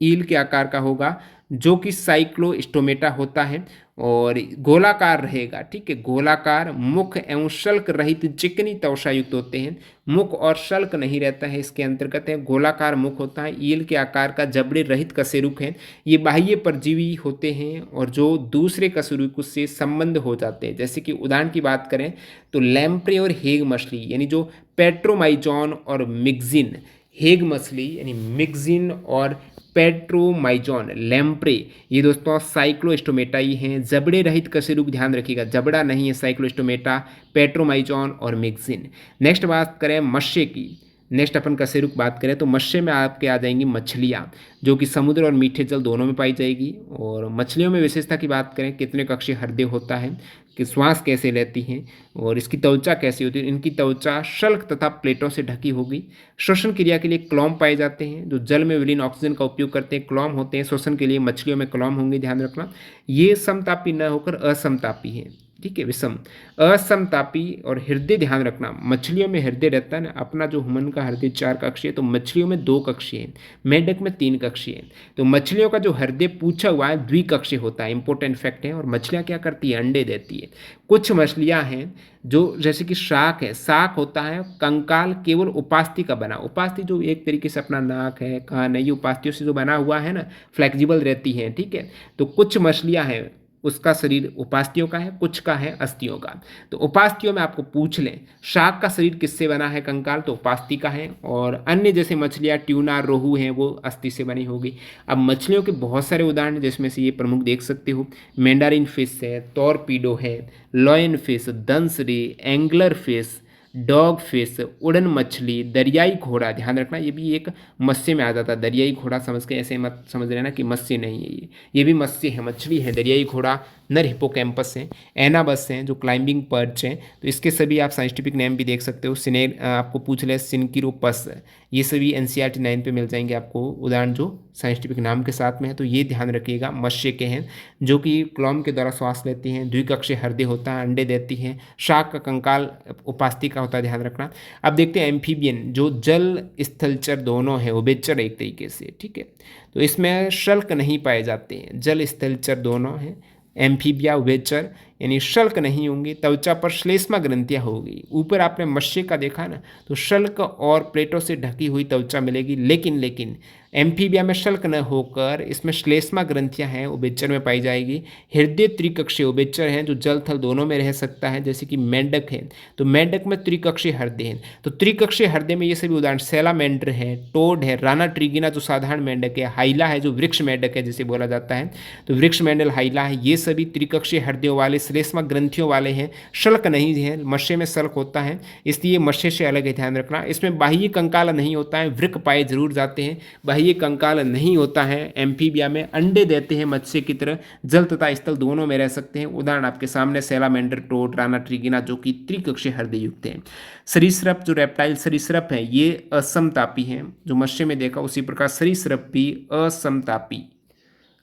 ईल के आकार का होगा जो कि साइक्लोस्टोमेटा होता है और गोलाकार रहेगा, ठीक है, गोलाकार, मुख एवं शल्क रहित चिकनी त्वचा युक्त होते हैं, मुख और शल्क नहीं रहता है, इसके अंतर्गत है, गोलाकार मुख होता है, ईल के आकार का जबड़े रहित कशेरुक है। ये बाह्य परजीवी होते हैं और जो दूसरे कशेरुक से संबंध हो जाते हैं, जैसे कि उदाहरण की बात करें तो लैम्प्रे और हेग मछली यानी जो पेट्रोमाइजॉन और मिक्सिन, हेग मछली यानी मिक्सिन और पेट्रोमाइजॉन, लैम्प्रे, ये दोस्तों साइक्लोस्टोमेटा ही हैं, जबड़े रहित कशेरुक, ध्यान रखिएगा जबड़ा नहीं है, साइक्लोस्टोमेटा, पेट्रोमाइजॉन और मिक्सिन। नेक्स्ट बात करें मत्स्य की, नेक्स्ट अपन कशेरुक बात करें तो मत्स्य में आपके आ जाएंगी मछलियाँ जो कि समुद्र और मीठे जल दोनों में पाई जाएगी। और मछलियों में विशेषता की बात करें, कितने कक्षीय हृदय होता है, कि श्वास कैसे लेती हैं और इसकी त्वचा कैसी होती है, इनकी त्वचा शल्क तथा प्लेटों से ढकी होगी। श्वसन क्रिया के लिए क्लॉम पाए जाते हैं, जो जल में विलीन ऑक्सीजन का उपयोग करते हैं, क्लॉम होते हैं, श्वसन के लिए मछलियों में क्लॉम होंगे, ध्यान रखना। ये समतापी न होकर असमतापी है, ठीक है, विषम असमतापी। और हृदय ध्यान रखना, मछलियों में हृदय रहता है ना, अपना जो हुमन का हृदय 4 कक्षीय है, तो मछलियों में 2 कक्षीय है, मेंढक में 3 कक्षीय है। तो मछलियों का जो हृदय पूछा हुआ है द्विकक्षीय होता है, इंपॉर्टेंट फैक्ट है। और मछलियाँ क्या करती है, अंडे देती है। कुछ मछलियाँ हैं जो जैसे कि शाक है, शाक होता है कंकाल केवल उपास्थि का बना, उपास्थि जो एक तरीके से अपना नाक है, कान है, ये उपास्थियों से जो बना हुआ है ना, फ्लेक्सिबल रहती है, ठीक है। तो कुछ मछलियाँ हैं उसका शरीर उपास्थियों का है, कुछ का है अस्थियों का। तो उपास्थियों में आपको पूछ लें शाक का शरीर किससे बना है, कंकाल, तो उपास्थि का है। और अन्य जैसे मछलियाँ ट्यूना, रोहू हैं, वो अस्थि से बनी होगी। अब मछलियों के बहुत सारे उदाहरण हैं, जिसमें से ये प्रमुख देख सकते हो, मैंडारिन फिश है, टॉर्पीडो है, लॉयन फिश, दंसरी, एंगलर फिश, डॉग फिश, उड़न मछली, दरियाई घोड़ा, ध्यान रखना ये भी एक मत्स्य में आ जाता है। दरियाई घोड़ा समझ के ऐसे मत समझ लेना कि मत्स्य नहीं है, ये भी मत्स्य है, मछली है। दरियाई घोड़ा नर हिपोकैम्पस हैं, एनाबस हैं जो क्लाइंबिंग पर्च हैं, तो इसके सभी आप साइंटिफिक नेम भी देख सकते हो। सिनेर आपको पूछ ले सिनकिरोपस, ये सभी NCERT 9 पे मिल जाएंगे आपको उदाहरण जो साइंटिफिक नाम के साथ में है। तो ये ध्यान रखिएगा, मत्स्य के हैं जो कि क्लॉम के द्वारा श्वास लेती हैं, द्विकक्षीय हृदय होता है, अंडे देती हैं, शाक का कंकाल उपास्थि का होता है, ध्यान रखना। अब देखते हैं एम्फीबियन जो जल स्थलचर दोनों है, उभयचर एक तरीके से, ठीक है। तो इसमें शल्क नहीं पाए जाते हैं, जल स्थलचर दोनों हैं, एम्फीबिया उभयचर यानी शल्क नहीं होंगे। त्वचा पर श्लेष्मा ग्रंथियाँ होगी, ऊपर आपने मत्स्य का देखा ना, तो शल्क और प्लेटों से ढकी हुई त्वचा मिलेगी। लेकिन एम्फीबिया में शल्क न होकर इसमें श्लेष्मा ग्रंथियाँ हैं, उभयचर में पाई जाएगी। हृदय त्रिकक्षीय उभयचर हैं जो जल थल दोनों में रह सकता है, जैसे कि मेंढक है, तो मेंढक में त्रिकक्षीय हृदय है। तो त्रिकक्षीय हृदय में ये सभी उदाहरण सैलामेंडर है, टोड है, राना ट्रिगिना जो साधारण मेंढक है, हाइला है जो वृक्ष मेंढक है जिसे बोला जाता है, तो वृक्ष मेंढल हाइला है, ये सभी त्रिकक्षीय हृदयों वाले श्लेष्मा ग्रंथियों वाले हैं, शल्क नहीं है। मत्स्य में शल्क होता है, इसलिए मत्स्य से अलग है, ध्यान रखना। इसमें बाह्य कंकाल नहीं होता है, वृक्क पाए जरूर जाते हैं, बाह्य कंकाल नहीं होता है। एम्फीबिया में अंडे देते हैं मत्स्य की तरह, जल तथा स्थल दोनों में रह सकते हैं। उदाहरण आपके सामने सैलामेंडर, टोड, राना ट्रिगिना जो कि त्रिकक्षीय हृदय युक्त हैं। सरीसृप जो रेप्टाइल सरीसृप है ये असमतापी हैं, जो मत्स्य में देखा उसी प्रकार सरीसृप भी असमतापी।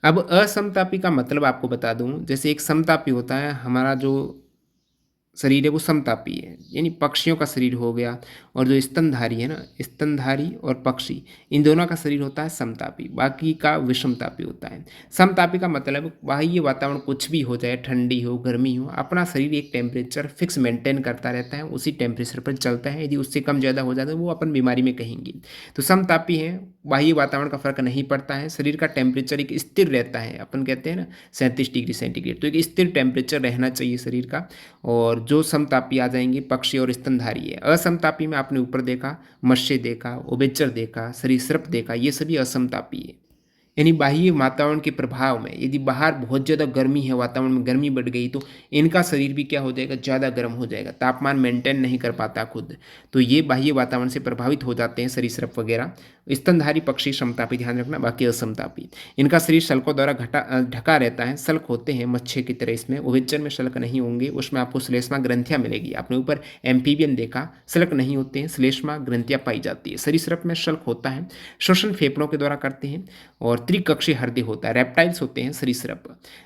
अब असमतापी का मतलब आपको बता दूं, जैसे एक समतापी होता है, हमारा जो शरीर है वो समतापी है, यानी पक्षियों का शरीर हो गया और जो स्तनधारी है ना, स्तनधारी और पक्षी, इन दोनों का शरीर होता है समतापी, बाकी का विषमतापी होता है। समतापी का मतलब बाह्य वातावरण कुछ भी हो जाए, ठंडी हो गर्मी हो, अपना शरीर एक टेम्परेचर फिक्स मेंटेन करता रहता है, उसी टेम्परेचर पर चलता है। यदि उससे कम ज़्यादा हो जाता है वो अपन बीमारी में कहेंगे। तो समतापी है, बाह्य वातावरण का फर्क नहीं पड़ता है, शरीर का टेम्परेचर एक स्थिर रहता है, अपन कहते हैं ना 37 डिग्री सेंटीग्रेड, तो एक स्थिर टेम्परेचर रहना चाहिए शरीर का। और जो समतापी आ जाएंगे पक्षी और स्तनधारी है। असमतापी में आपने ऊपर देखा मत्स्य देखा, उभयचर देखा, सरीसृप देखा, ये सभी असमतापी है। यानी बाह्य वातावरण के प्रभाव में यदि बाहर बहुत ज़्यादा गर्मी है, वातावरण में गर्मी बढ़ गई, तो इनका शरीर भी क्या हो जाएगा, ज़्यादा गर्म हो जाएगा, तापमान मेंटेन नहीं कर पाता खुद। तो ये बाह्य वातावरण से प्रभावित हो जाते हैं सरीसृप वगैरह। स्तनधारी पक्षी समतापी, ध्यान रखना, बाकी असमतापी। इनका शरीर शल्कों द्वारा ढका रहता है, शल्क होते हैं मच्छर की तरह इसमें। उभयचर में शल्क नहीं होंगे, उसमें आपको श्लेष्मा ग्रंथियाँ मिलेगी। आपने ऊपर एम्फीबियन देखा, शल्क नहीं होते हैं, श्लेष्मा ग्रंथियाँ पाई जाती है। सरीसृप में शल्क होता है, श्वसन फेफड़ों के द्वारा करते हैं। और त्रिकक्षीय हृदय होता है, रेप्टाइल्स होते हैं सरीसृप,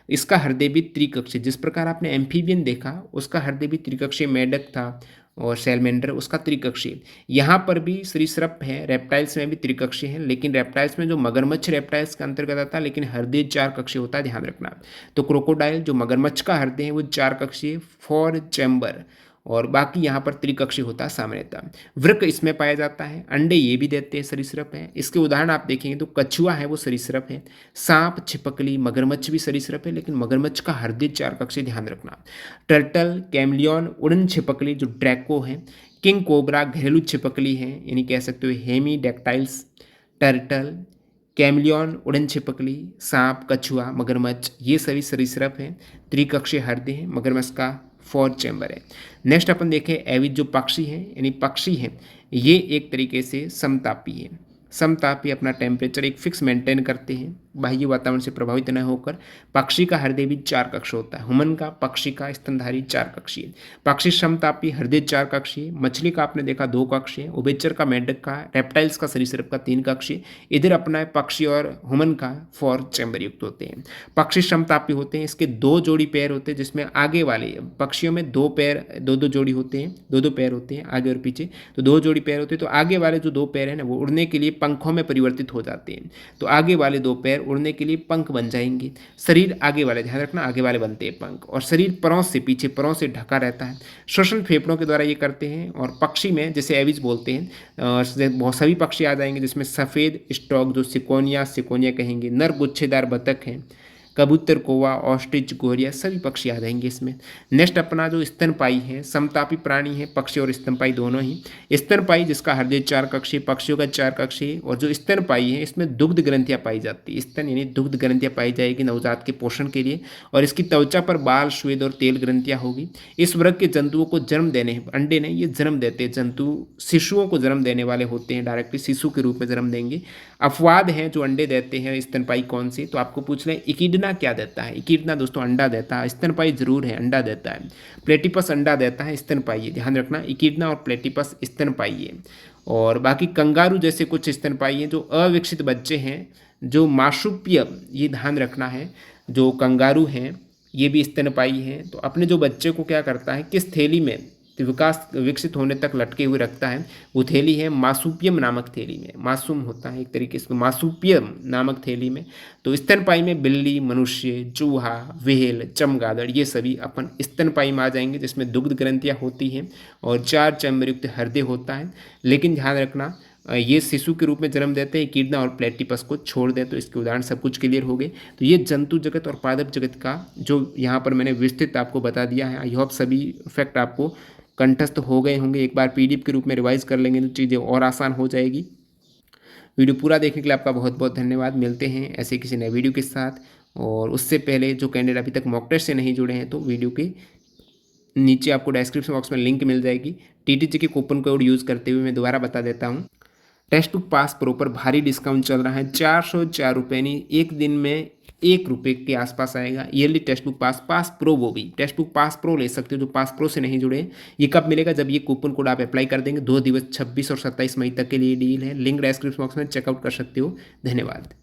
इसका हृदय भी त्रिकक्षीय, जिस प्रकार आपने एम्फीबियन देखा उसका हृदय भी त्रिकक्षीय, मेढक था और सैलमेंडर उसका त्रिकक्षीय। यहाँ पर भी सरीसृप है, रेप्टाइल्स में भी त्रिकक्षीय है, लेकिन रेप्टाइल्स में जो मगरमच्छ रेप्टाइल्स के अंतर्गत आता है, लेकिन हृदय 4 कक्षीय होता है, ध्यान रखना। तो क्रोकोडाइल जो मगरमच्छ का हृदय है वो 4 कक्षीय, 4 चैम्बर, और बाकी यहाँ पर त्रिकक्षी होता है सामान्यतः। वृक्क इसमें पाया जाता है, अंडे ये भी देते हैं, सरीसृप है। इसके उदाहरण आप देखेंगे तो कछुआ है वो सरीसृप है, सांप, छिपकली, मगरमच्छ भी सरीसृप है, लेकिन मगरमच्छ का हृदय 4 कक्षीय, ध्यान रखना। टर्टल, कैमलियन, उड़न छिपकली जो ड्रैको है, किंग कोबरा घरेलू छिपकली है, यानी कह सकते हो हेमी डेक्टाइल्स, टर्टल, कैमलियन, उड़न छिपकली, सांप, कछुआ, मगरमच्छ, ये सभी सरीसृप हैं, त्रिकक्षीय हृदय है, मगरमच्छ का 4 चैम्बर है। नेक्स्ट अपन देखें एविज जो पक्षी हैं, यानी पक्षी हैं, ये एक तरीके से समतापी है। समतापी अपना टेम्परेचर एक फिक्स मेंटेन करते हैं, बाह्य वातावरण से प्रभावित न होकर। पक्षी का हृदय भी 4 कक्ष होता है, हुमन का, पक्षी का, स्तनधारी 4 कक्षीय। पक्षी समतापी, हृदय 4 कक्षीय। मछली का आपने देखा 2 कक्षीय, उभयचर का, मेंढक का, रेप्टाइल्स का, सरीसृप का 3 कक्षीय। इधर अपना है पक्षी और हुमन का 4 चैम्बर युक्त होते हैं। पक्षी समतापी होते हैं, इसके 2 जोड़ी पैर होते हैं, जिसमें आगे वाले पक्षियों में 2 पैर, 2-2 जोड़ी होते हैं, 2-2 पैर होते हैं आगे और पीछे, तो 2 जोड़ी पैर होते हैं। तो आगे वाले जो 2 पैर हैं ना वो उड़ने के लिए पंखों में परिवर्तित हो जाते हैं, तो आगे वाले 2 पैर उड़ने के लिए पंख बन जाएंगे। शरीर आगे वाले, ध्यान रखना, आगे वाले बनते हैं पंख, और शरीर परों से, पीछे परों से ढका रहता है। श्वसन फेफड़ों के द्वारा ये करते हैं। और पक्षी में जैसे एविज बोलते हैं, बहुत सभी पक्षी आ जाएंगे, जिसमें सफ़ेद स्टॉक जो सिकोनिया कहेंगे, नर गुच्छेदार बतख हैं, कबूतर, कौवा, ऑस्ट्रिच, गोरिया, सभी पक्षी आ जाएंगे इसमें। नेक्स्ट अपना जो स्तनपाई है, समतापी प्राणी है, पक्षी और स्तनपाई दोनों ही। स्तनपाई जिसका हृदय 4 कक्षीय, पक्षियों का 4 कक्षीय, और जो स्तनपाई है इसमें दुग्ध ग्रंथियां पाई जाती है, स्तन यानी दुग्ध ग्रंथियां पाई जाएगी नवजात के पोषण के लिए, और इसकी त्वचा पर बाल, श्वेद और तेल ग्रंथियां होगी। इस वर्ग के जंतुओं को जन्म देने, अंडे नहीं, ये जन्म देते हैं जंतु, शिशुओं को जन्म देने वाले होते हैं, डायरेक्टली शिशु के रूप में जन्म देंगे। अपवाद हैं जो अंडे देते हैं स्तनपाई कौन से, तो आपको पूछ लें इकिडना क्या देता है। इकिडना दोस्तों अंडा देता है, स्तनपाई जरूर है, अंडा देता है। प्लेटिपस अंडा देता है, स्तनपाई है, ध्यान रखना, इकिडना और प्लेटिपस स्तनपाई है। और बाकी कंगारू जैसे कुछ स्तनपाई हैं जो अविकसित बच्चे हैं, जो मार्सुपियम, ये ध्यान रखना है, जो कंगारू हैं ये भी स्तनपाई हैं। तो अपने जो बच्चे को क्या करता है, किस थैली में विकास विकसित होने तक लटके हुए रखता है, वो थैली है मासूपियम नामक थैली में, मासूम होता है एक तरीके से, मासूपियम नामक थैली में। तो स्तनपाई में बिल्ली, मनुष्य, चूहा, व्हेल, चमगादड़, ये सभी अपन स्तनपाई में आ जाएंगे, जिसमें दुग्ध ग्रंथियाँ होती हैं और 4 चैम्बरयुक्त हृदय होता है। लेकिन ध्यान रखना, ये शिशु के रूप में जन्म देते हैं, कीड़ना और प्लेटिपस को छोड़ दें, तो इसके उदाहरण सब कुछ क्लियर हो गए। तो ये जंतु जगत और पादप जगत का जो यहाँ पर मैंने विस्तृत आपको बता दिया है, आई होप सभी फैक्ट आपको कंठस्थ हो गए होंगे। एक बार पीडीएफ के रूप में रिवाइज कर लेंगे तो चीज़ें और आसान हो जाएगी। वीडियो पूरा देखने के लिए आपका बहुत बहुत धन्यवाद। मिलते हैं ऐसे किसी नए वीडियो के साथ। और उससे पहले जो कैंडिडेट अभी तक मॉक टेस्ट से नहीं जुड़े हैं, तो वीडियो के नीचे आपको डिस्क्रिप्शन बॉक्स में लिंक मिल जाएगी। टीटीजी के कूपन कोड यूज़ करते हुए मैं दोबारा बता देता हूँ, टेक्स्ट बुक पास प्रो पर भारी डिस्काउंट चल रहा है, 404 रुपये नहीं, एक दिन में 1 रुपये के आसपास आएगा। Yearly text book pass pro, वो भी टेक्स्ट बुक पास प्रो ले सकते हो जो पास प्रो से नहीं जुड़े। ये कब मिलेगा, जब ये कूपन कोड आप अप्लाई कर देंगे। 2 दिवस 26 और 27 मई तक के लिए डील है। लिंक डिस्क्रिप्शन बॉक्स में चेकआउट कर सकते हो। धन्यवाद।